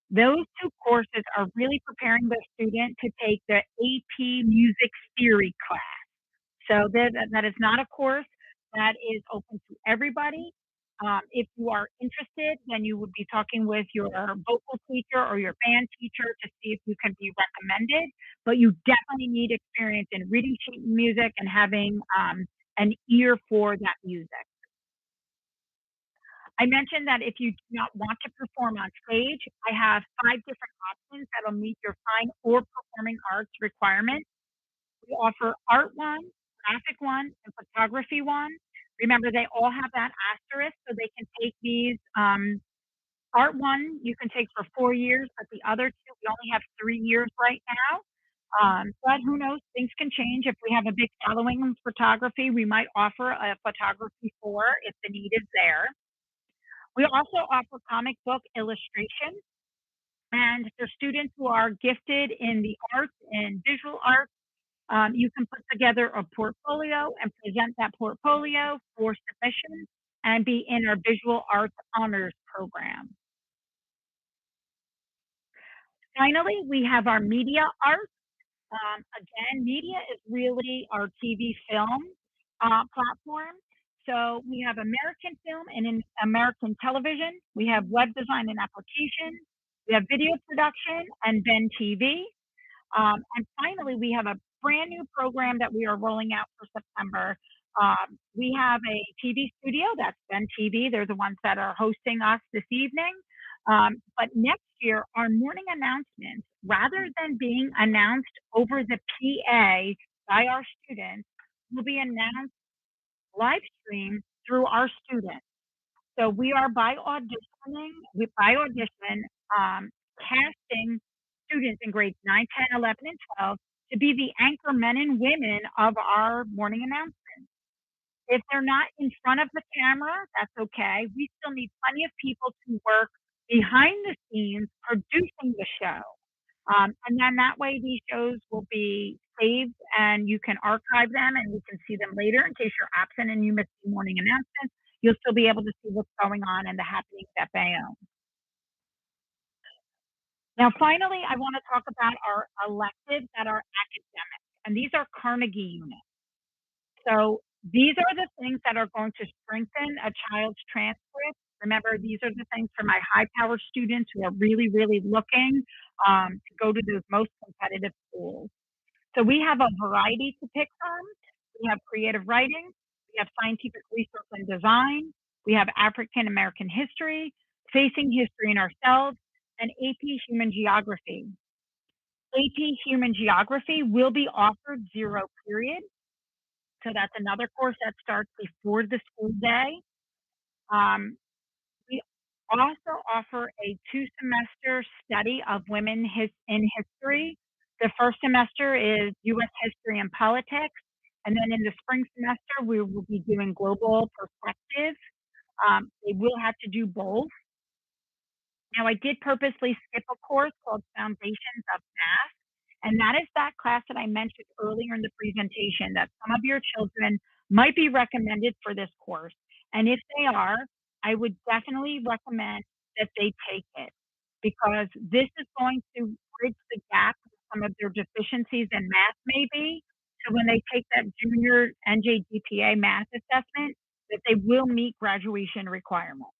Those 2 courses are really preparing the student to take the AP music theory class. So that is not a course that is open to everybody. If you are interested, then you would be talking with your vocal teacher or your band teacher to see if you can be recommended. But you definitely need experience in reading sheet music and having an ear for that music. I mentioned that if you do not want to perform on stage, I have 5 different options that'll meet your fine or performing arts requirements. We offer art 1, graphic 1, and photography 1. Remember, they all have that asterisk, so they can take these. Art 1 you can take for 4 years, but the other 2, we only have 3 years right now. But who knows? Things can change. If we have a big following in photography, we might offer a photography 4 if the need is there. We also offer comic book illustration. And for students who are gifted in the arts and visual arts, you can put together a portfolio and present that portfolio for submission and be in our visual arts honors program. Finally, we have our media arts. Again, media is really our TV film platform. So we have American film and in American television. We have web design and application. We have video production and then TV. And finally, we have a brand new program that we are rolling out for September We have a TV studio, that's Ben TV. They're the ones that are hosting us this evening. But next year, our morning announcements, rather than being announced over the PA by our students, will be announced live stream through our students. So we are by audition, casting students in grades 9, 10, 11, and 12 to be the anchor men and women of our morning announcements. If they're not in front of the camera, that's okay. We still need plenty of people to work behind the scenes producing the show. And then that way these shows will be saved and you can archive them and you can see them later in case you're absent and you miss the morning announcements. You'll still be able to see what's going on and the happenings at Bayonne. Now, finally, I want to talk about our electives that are academic, and these are Carnegie units. So these are the things that are going to strengthen a child's transcript. Remember, these are the things for my high power students who are really, really looking to go to those most competitive schools. So we have a variety to pick from. We have creative writing, we have scientific research and design, we have African American history, facing history in ourselves, and AP Human Geography. AP Human Geography will be offered 0 period. So that's another course that starts before the school day. Um, we also offer a 2 semester study of women in history. The first semester is US history and politics. And then in the spring semester, we will be doing global perspective. They will have to do both. Now, I did purposely skip a course called Foundations of Math, and that is that class that I mentioned earlier in the presentation that some of your children might be recommended for this course. And if they are, I would definitely recommend that they take it because this is going to bridge the gap with some of their deficiencies in math, maybe. So when they take that junior NJGPA math assessment, that they will meet graduation requirements.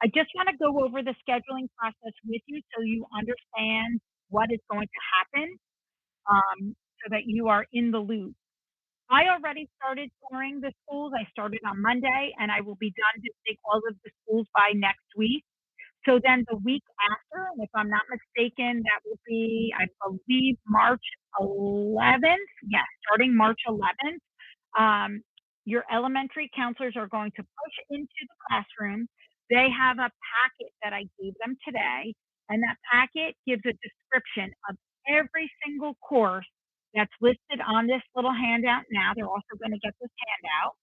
I just want to go over the scheduling process with you so you understand what is going to happen so that you are in the loop. I already started touring the schools. I started on Monday and I will be done to take all of the schools by next week. So then the week after, and if I'm not mistaken, that will be, I believe, March 11th. Yes, starting March 11th. Um, your elementary counselors are going to push into the classroom. They have a packet that I gave them today, and that packet gives a description of every single course that's listed on this little handout now. They're also going to get this handout.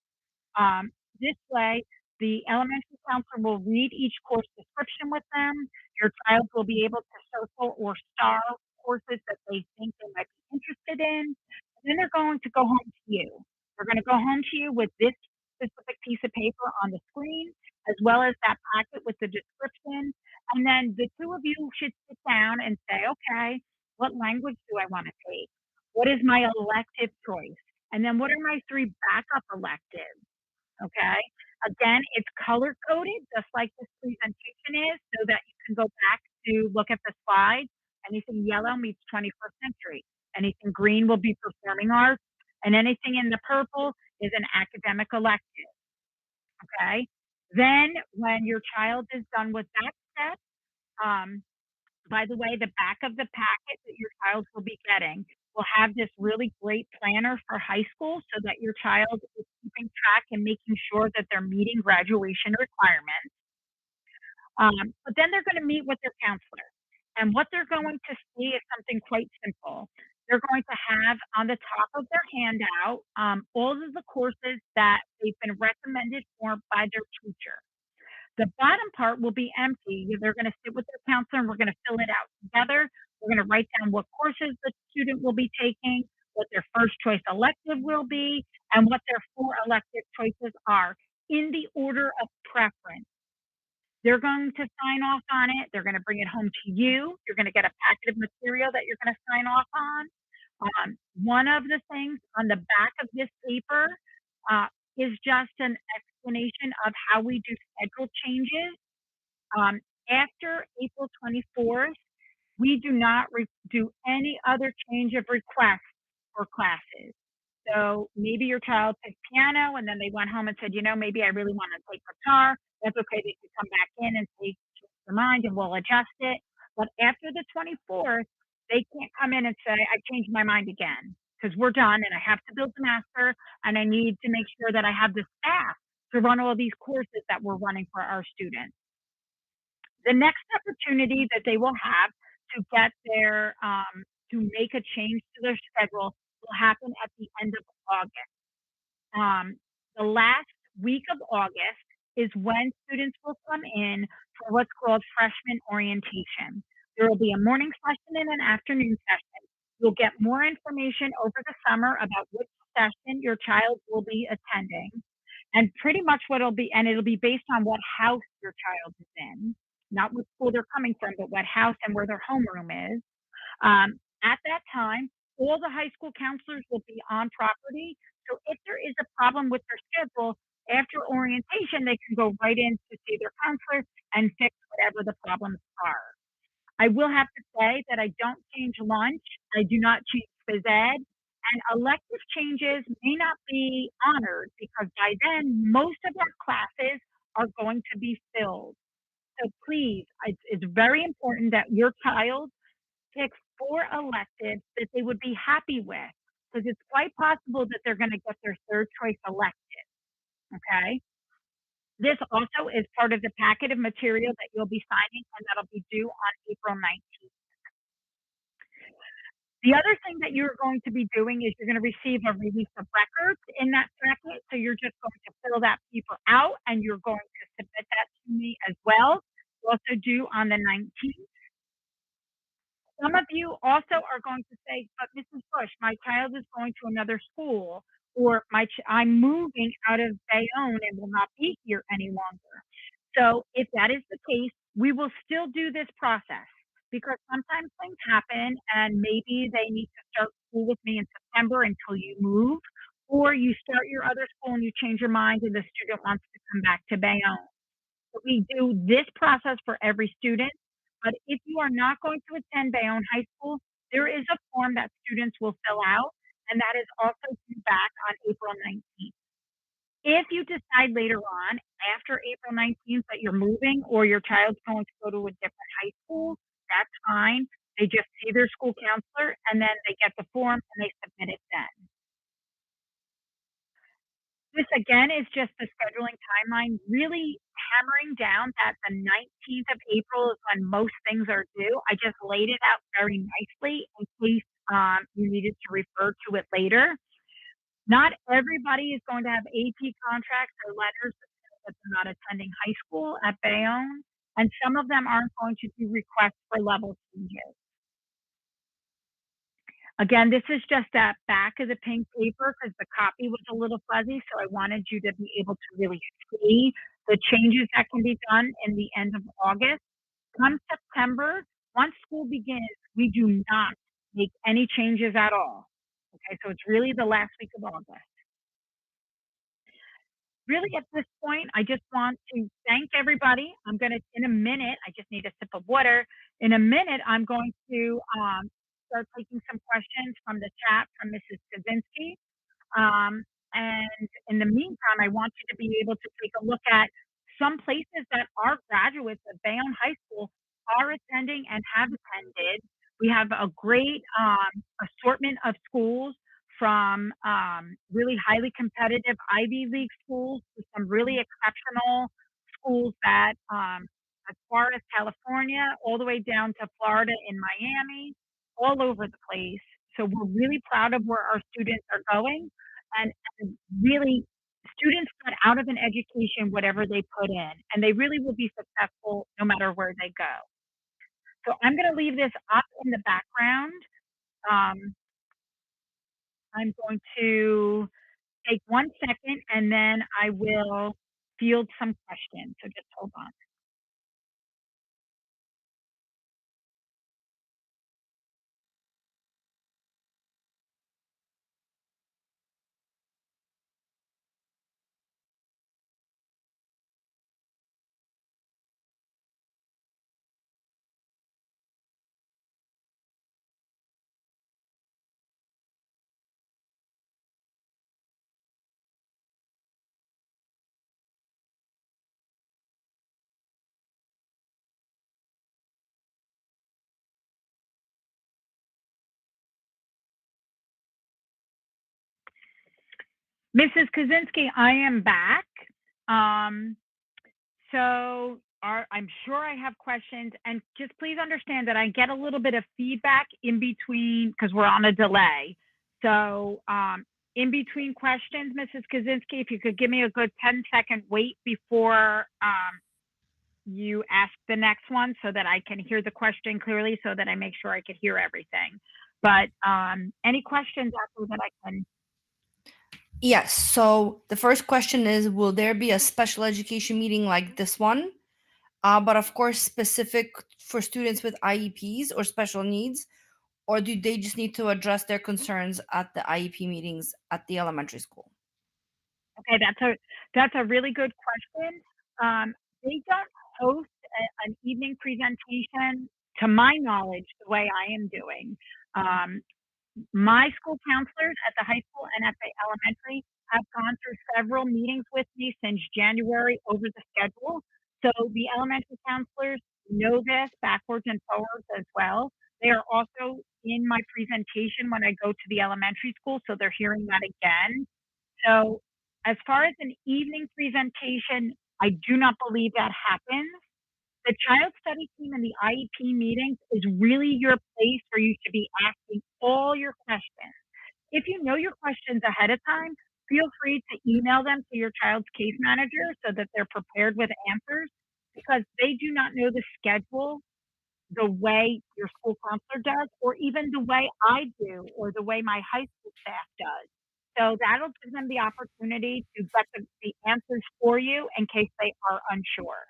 This way, the elementary counselor will read each course description with them. Your child will be able to circle or star courses that they think they might be interested in. And then they're going to go home to you. They're going to go home to you with this specific piece of paper on the screen, as well as that packet with the description. And then the two of you should sit down and say, okay, what language do I want to take? What is my elective choice? And then what are my three backup electives? Okay. Again, it's color coded, just like this presentation is, so that you can go back to look at the slides. Anything yellow means 21st century. Anything green will be performing arts, and anything in the purple is an academic elective. Okay. Then, when your child is done with that step, um, by the way, the back of the packet that your child will be getting will have this really great planner for high school so that your child is keeping track and making sure that they're meeting graduation requirements. But then they're going to meet with their counselor. And what they're going to see is something quite simple. They're going to have on the top of their handout all of the courses that they've been recommended for by their teacher. The bottom part will be empty. They're going to sit with their counselor and we're going to fill it out together. We're going to write down what courses the student will be taking, what their first choice elective will be, and what their 4 elective choices are in the order of preference. They're going to sign off on it. They're going to bring it home to you. You're going to get a packet of material that you're going to sign off on. One of the things on the back of this paper is just an explanation of how we do schedule changes. After April 24th, we do not do any other change of request for classes. So maybe your child picked piano and then they went home and said, maybe I really want to take guitar. That's okay. They could come back in and say, change their mind and we'll adjust it. But after the 24th, they can't come in and say, I changed my mind again because we're done and I have to build the master and I need to make sure that I have the staff to run all these courses that we're running for our students. The next opportunity that they will have to get to make a change to their schedule will happen at the end of August. The last week of August is when students will come in for what's called freshman orientation. There will be a morning session and an afternoon session. You'll get more information over the summer about which session your child will be attending. And pretty much what it'll be, and it'll be based on what house your child is in, not what school they're coming from, but what house and where their homeroom is. At that time, all the high school counselors will be on property. So if there is a problem with their schedule, after orientation, they can go right in to see their counselor and fix whatever the problems are. I will have to say that I don't change lunch. I do not change phys ed. And elective changes may not be honored because by then, most of our classes are going to be filled. So please, it's very important that your child pick 4 electives that they would be happy with because it's quite possible that they're going to get their third choice elective. Okay. This also is part of the packet of material that you'll be signing and that'll be due on April 19th. The other thing that you're going to be doing is you're going to receive a release of records in that packet. So you're just going to fill that paper out and you're going to submit that to me as well. Also due on the 19th. Some of you also are going to say, but Mrs. Bush, my child is going to another school, or I'm moving out of Bayonne and will not be here any longer. So if that is the case, we will still do this process because sometimes things happen and maybe they need to start school with me in September until you move, or you start your other school and you change your mind and the student wants to come back to Bayonne. We do this process for every student, but if you are not going to attend Bayonne High School, there is a form that students will fill out, and that is also due back on April 19th. If you decide later on, after April 19th, that you're moving or your child's going to go to a different high school, that's fine. They just see their school counselor, and then they get the form and they submit it then. This again is just the scheduling timeline, really hammering down that the 19th of April is when most things are due. I just laid it out very nicely in case you needed to refer to it later. Not everybody is going to have AP contracts or letters that they're not attending high school at Bayonne, and some of them aren't going to do requests for level changes. Again, this is just that back of the pink paper because the copy was a little fuzzy, so I wanted you to be able to really see the changes that can be done in the end of August. Come September, once school begins, we do not make any changes at all. Okay, so it's really the last week of August. Really, at this point, I just want to thank everybody. I'm going to, in a minute, I just need a sip of water. In a minute, I'm going to start taking some questions from the chat from Mrs. Kaczynski. And in the meantime, I want you to be able to take a look at some places that our graduates of Bayonne High School are attending and have attended. We have a great assortment of schools from really highly competitive Ivy League schools to some really exceptional schools that, as far as California, all the way down to Florida and Miami, all over the place. So we're really proud of where our students are going and really students get out of an education whatever they put in, and they really will be successful no matter where they go. So I'm going to leave this up in the background. Um, I'm going to take 1 second and then I will field some questions. So just hold on. Mrs. Kaczynski, I am back. Um, I'm sure I have questions, and just please understand that I get a little bit of feedback in between because we're on a delay. So, in between questions, Mrs. Kaczynski, if you could give me a good 10-second wait before you ask the next one so that I can hear the question clearly so that I make sure I could hear everything. But any questions after that I can. Yes. So the first question is, will there be a special education meeting like this one? But of course, specific for students with IEPs or special needs, or do they just need to address their concerns at the IEP meetings at the elementary school? Okay, that's a really good question. They don't host an evening presentation, to my knowledge, the way I am doing. Um, my school counselors at the high school and at the elementary have gone through several meetings with me since January over the schedule. So the elementary counselors know this backwards and forwards as well. They are also in my presentation when I go to the elementary school, so they're hearing that again. So, as far as an evening presentation, I do not believe that happens. The child study team and the IEP meetings is really your place for you to be asking all your questions. If you know your questions ahead of time, feel free to email them to your child's case manager so that they're prepared with answers because they do not know the schedule the way your school counselor does, or even the way I do, or the way my high school staff does. So that'll give them the opportunity to get the answers for you in case they are unsure.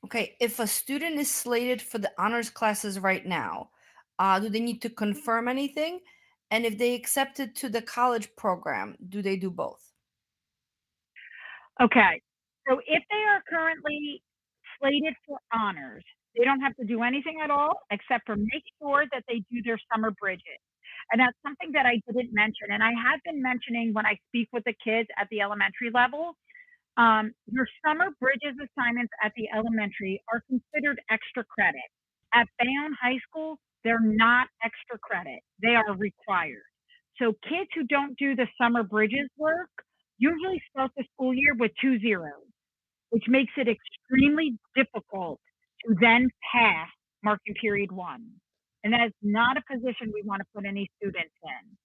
Okay, if a student is slated for the honors classes right now, do they need to confirm anything? And if they accepted to the college program, do they do both? Okay. So if they are currently slated for honors, they don't have to do anything at all except for make sure that they do their summer bridges. And that's something that I didn't mention. And I have been mentioning when I speak with the kids at the elementary level. Your summer bridges assignments at the elementary are considered extra credit. At Bayonne High School, they're not extra credit. They are required. So kids who don't do the summer bridges work usually start the school year with 2 zeros, which makes it extremely difficult to then pass marking period one. And that is not a position we want to put any students in.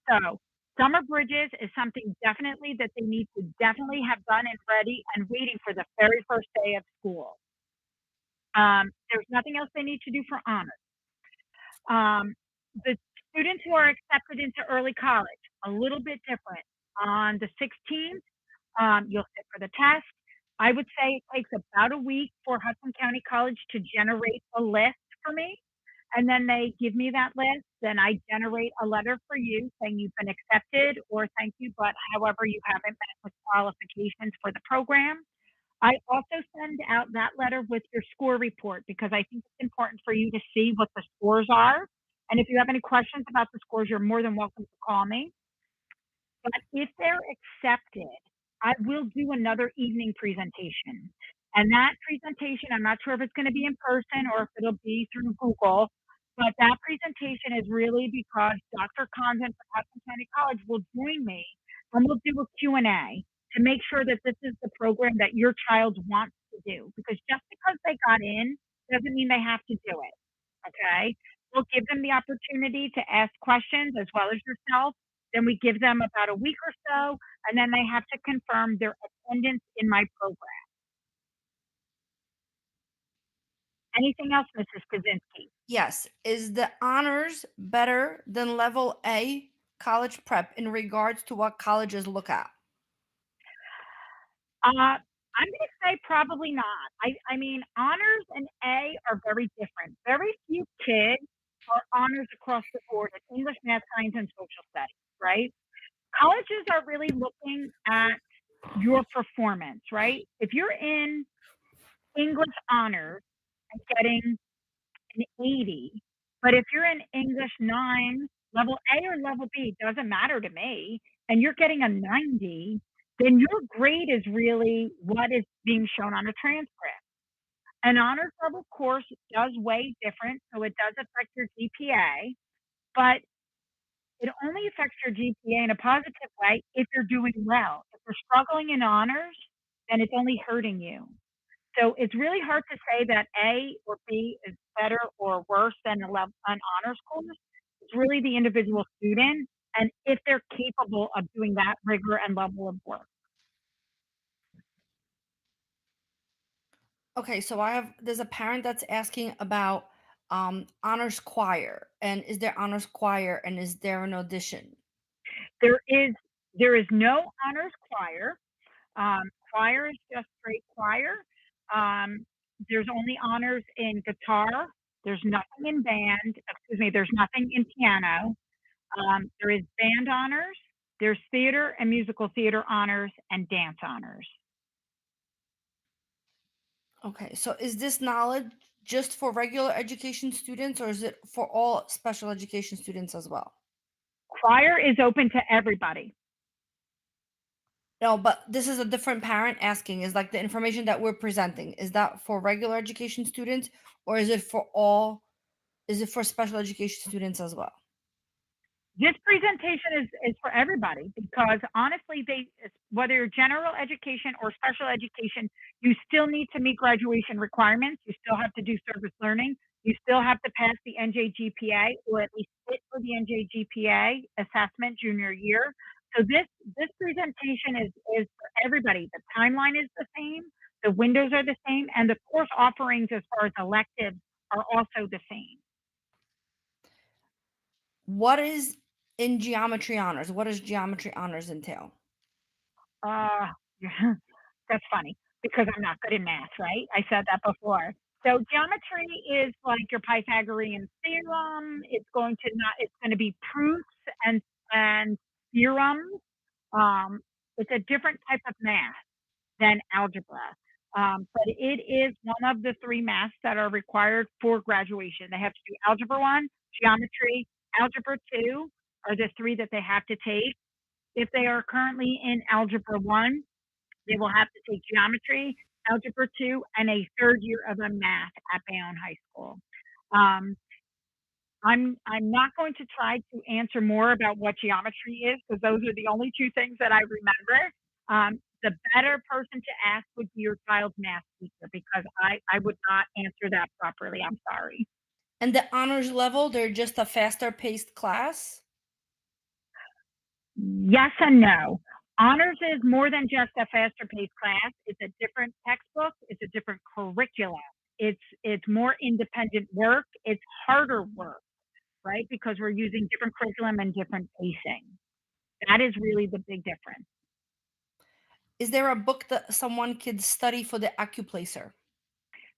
So summer bridges is something definitely that they need to definitely have done and ready and waiting for the very first day of school. There's nothing else they need to do for honors. The students who are accepted into early college, a little bit different. On the 16th, you'll sit for the test. I would say it takes about a week for Hudson County College to generate a list for me. And then they give me that list. Then I generate a letter for you saying you've been accepted or thank you, but however, you haven't met the qualifications for the program. I also send out that letter with your score report because I think it's important for you to see what the scores are. And if you have any questions about the scores, you're more than welcome to call me. But if they're accepted, I will do another evening presentation. And that presentation, I'm not sure if it's going to be in person or if it'll be through Google, but that presentation is really because Dr. Condon from Hudson County College will join me and we'll do a Q&A to make sure that this is the program that your child wants to do. Because just because they got in doesn't mean they have to do it. Okay. We'll give them the opportunity to ask questions as well as yourself. Then we give them about a week or so, and then they have to confirm their attendance in my program. Anything else, Mrs. Kaczynski? Yes. Is the honors better than level A college prep in regards to what colleges look at? I'm going to say probably not. I mean, honors and A are very different. Very few kids are honors across the board in English, math, science, and social studies, right? Colleges are really looking at your performance, right? If you're in English honors and getting an 80, but if you're in English 9, level A or level B doesn't matter to me, and you're getting a 90, then your grade is really what is being shown on a transcript. An honors level course does weigh different, so it does affect your GPA, but It only affects your GPA in a positive way if you're doing well. If you're struggling in honors, then it's only hurting you. So it's really hard to say that A or B is better or worse than an honors course. It's really the individual student and if they're capable of doing that rigor and level of work. Okay, so I have there's a parent that's asking about honors choir, and is there honors choir, and is there an audition? There is there is no honors choir. Choir is just straight choir. Um, there's only honors in guitar. There's nothing in band. Excuse me. There's nothing in piano. There is band honors. There's theater and musical theater honors and dance honors. Okay, so is this knowledge just for regular education students, or is it for all special education students as well? Choir is open to everybody. No, but this is a different parent asking. Is like the information that we're presenting, is that for regular education students, or is it for all? Is it for special education students as well? This presentation is for everybody because honestly, whether you're general education or special education, you still need to meet graduation requirements. You still have to do service learning. You still have to pass the NJGPA or at least sit for the NJGPA assessment junior year. So this presentation is for everybody. The timeline is the same, the windows are the same, and the course offerings as far as electives are also the same. What is in geometry honors? What does geometry honors entail? Uh, that's funny because I'm not good in math, right? I said that before. So geometry is like your Pythagorean theorem. It's going to be proofs and theorems. Um, it's a different type of math than algebra. But it is one of the three maths that are required for graduation. They have to do algebra one, geometry, algebra two are the three that they have to take. If they are currently in algebra one, they will have to take geometry, algebra two, and a third year of a math at Bayonne High School. Um, I'm not going to try to answer more about what geometry is because those are the only two things that I remember. The better person to ask would be your child's math teacher because I would not answer that properly. I'm sorry. And the honors level, they're just a faster paced class? Yes and no. Honors is more than just a faster paced class. It's a different textbook. It's a different curriculum. It's more independent work. It's harder work, right? Because we're using different curriculum and different pacing. That is really the big difference. Is there a book that someone could study for the acuplacer?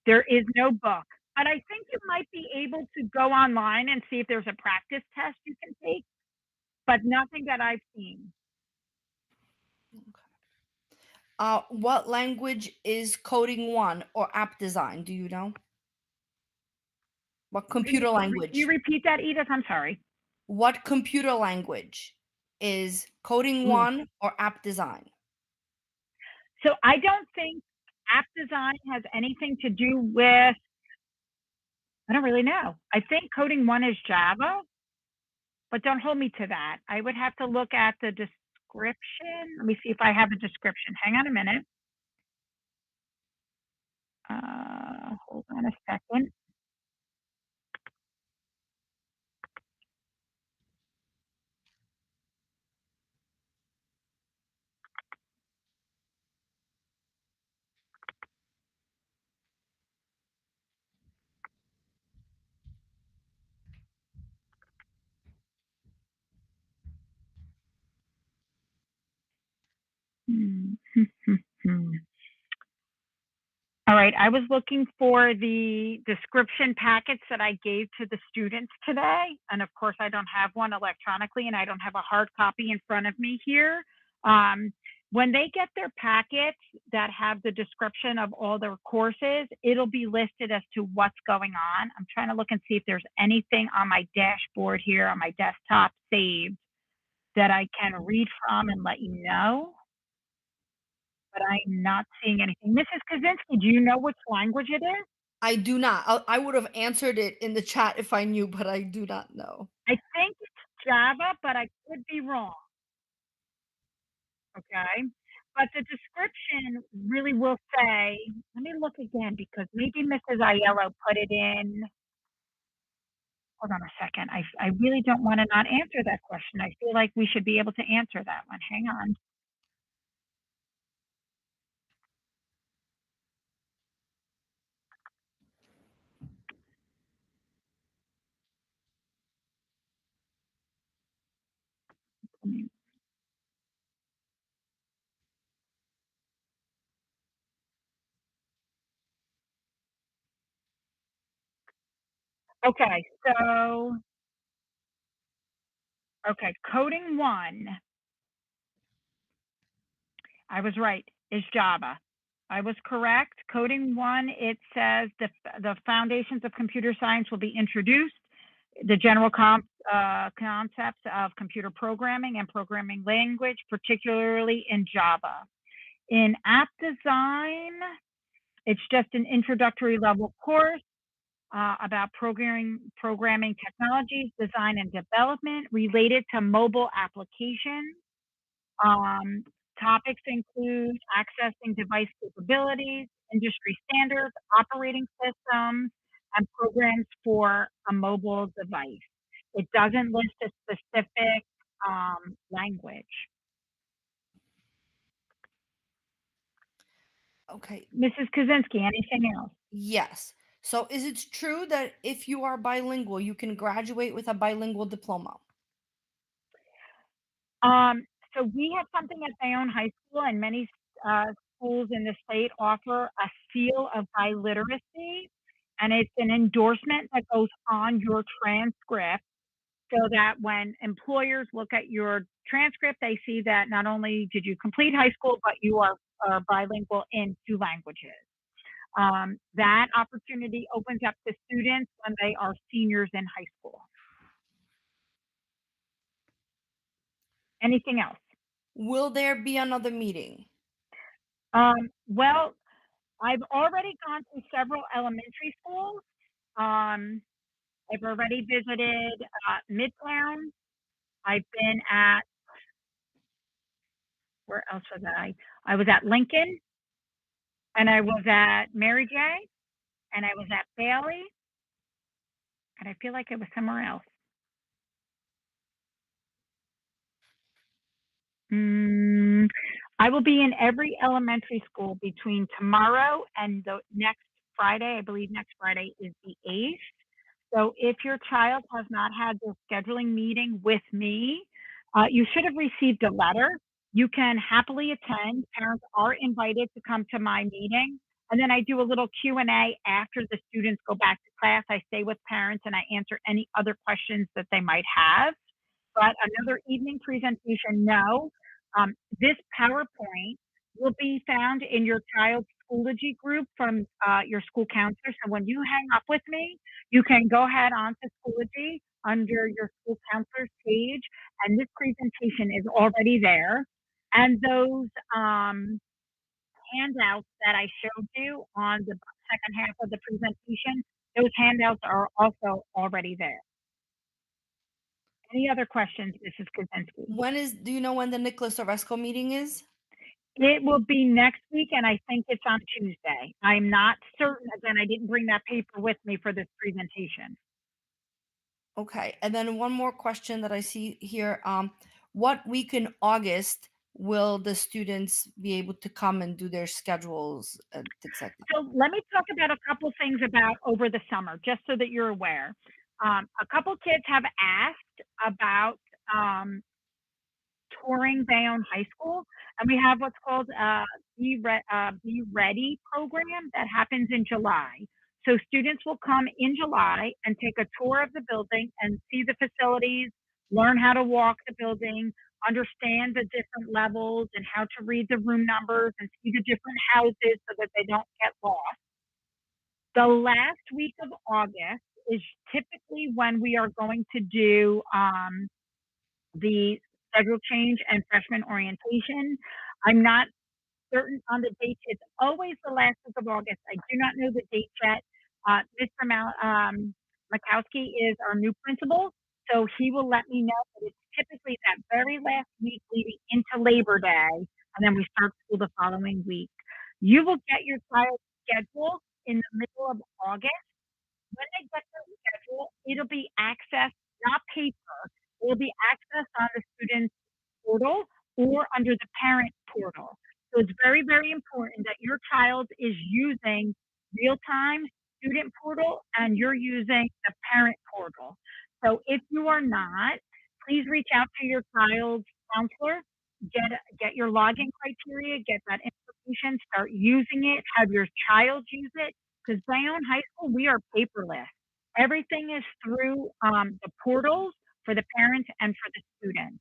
There is no book, but I think you might be able to go online and see if there's a practice test you can take, but nothing that I've seen. What language is coding one or app design? Do you know? What computer Can you language? repeat that, Edith? I'm sorry. What computer language is coding Ooh. one or app design? So I don't think app design has anything to do with, I don't really know. I think coding one is Java, but don't hold me to that. I would have to look at the description. Let me see if I have a description. Hang on a minute. Hold on a second. Hmm. All right, I was looking for the description packets that I gave to the students today. And of course, I don't have one electronically and I don't have a hard copy in front of me here. When they get their packets that have the description of all their courses, it'll be listed as to what's going on. I'm trying to look and see if there's anything on my dashboard here on my desktop saved that I can read from and let you know, but I'm not seeing anything. Mrs. Kaczynski, do you know which language it is? I do not. I would have answered it in the chat if I knew, but I do not know. I think Java, but I could be wrong. Okay. But the description really will say, let me look again because maybe Mrs. Aiello put it in. Hold on a second. I really don't want to not answer that question. I feel like we should be able to answer that one. Hang on. Okay, so okay, coding one, I was right, is Java. I was correct. Coding one, it says the foundations of computer science will be introduced. The general concepts of computer programming and programming language, particularly in Java. In app design, it's just an introductory level course about programming technologies, design and development related to mobile applications. Um, Topics include accessing device capabilities, industry standards, operating systems, and programs for a mobile device. It doesn't list a specific language. Okay. Mrs. Kaczynski, anything else? Yes. So is it true that if you are bilingual, you can graduate with a bilingual diploma? Um, so we have something at Bayonne High School, and many uh, schools in the state offer a seal of biliteracy, and it's an endorsement that goes on your transcript so that when employers look at your transcript, they see that not only did you complete high school, but you are bilingual in two languages. That opportunity opens up to students when they are seniors in high school. Anything else? Will there be another meeting? Well, I've already gone to several elementary schools. Um, I've already visited Midtown. I've been at, where else was I? I was at Lincoln, and I was at Mary J, and I was at Bailey, and I feel like it was somewhere else. Mm, I will be in every elementary school between tomorrow and the next Friday. I believe next Friday is the 8th. So if your child has not had the scheduling meeting with me, you should have received a letter. You can happily attend. Parents are invited to come to my meeting. And then I do a little Q&A after the students go back to class. I stay with parents and I answer any other questions that they might have. But another evening presentation, no. This PowerPoint will be found in your child's Schoology group from your school counselor. So when you hang up with me, you can go ahead onto Schoology under your school counselor's page, and this presentation is already there. And those handouts that I showed you on the second half of the presentation, those handouts are also already there. Any other questions, Mrs. Kaczynski? Do you know when the Nicholas Oresco meeting is? It will be next week, and I think it's on Tuesday. I'm not certain. Again, I didn't bring that paper with me for this presentation. Okay. And then one more question that I see here. What week in August will the students be able to come and do their schedules, etc.? So let me talk about a couple things about over the summer, just so that you're aware. A couple kids have asked about touring Bayonne High School, and we have what's called Be Ready program that happens in July. So students will come in July and take a tour of the building and see the facilities, learn how to walk the building, understand the different levels and how to read the room numbers and see the different houses so that they don't get lost. The last week of August is typically when we are going to do the schedule change and freshman orientation. I'm not certain on the dates. It's always the last week of August. I do not know the date yet. Mr. Makowski is our new principal, So he will let me know that it's typically that very last week leading into Labor Day, and then we start school the following week. You will get your child's schedule in the middle of August. When they get their schedule, it'll be accessed, not paper, it will be accessed on the student's portal or under the parent portal. So it's very, very important that your child is using real time student portal and you're using the parent portal. So if you are not, please reach out to your child's counselor, get your login criteria, get that information, start using it, have your child use it. Because Bayonne High School, we are paperless. Everything is through the portals for the parents and for the students.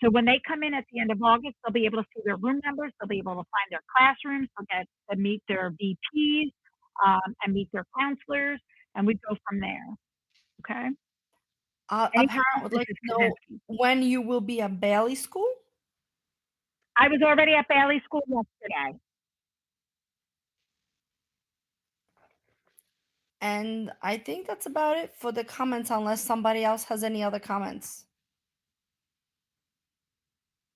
So when they come in at the end of August, they'll be able to see their room numbers. They'll be able to find their classrooms. They'll get to meet their VPs and meet their counselors, and we go from there. Okay. A Any parent would like Mrs. to know Kaczynski? when you will be at Bailey School. I was already at Bailey School yesterday. And I think that's about it for the comments, unless somebody else has any other comments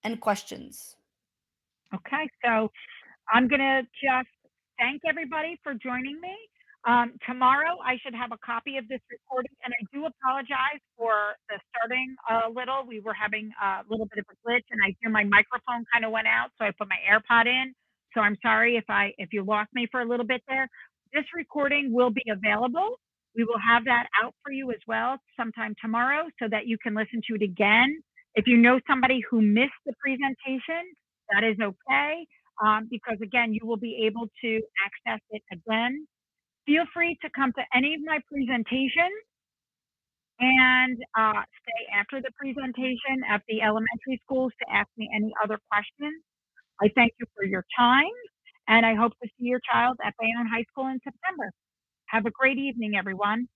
and questions. Okay. So I'm going to just thank everybody for joining me. Tomorrow, I should have a copy of this recording, and I do apologize for the starting a little. We were having a little bit of a glitch, and I hear my microphone kind of went out, so I put my AirPod in. So I'm sorry if you lost me for a little bit there. This recording will be available. We will have that out for you as well sometime tomorrow, so that you can listen to it again. If you know somebody who missed the presentation, that is okay, because again, you will be able to access it again. Feel free to come to any of my presentations and stay after the presentation at the elementary schools to ask me any other questions. I thank you for your time, and I hope to see your child at Bayonne High School in September. Have a great evening, everyone.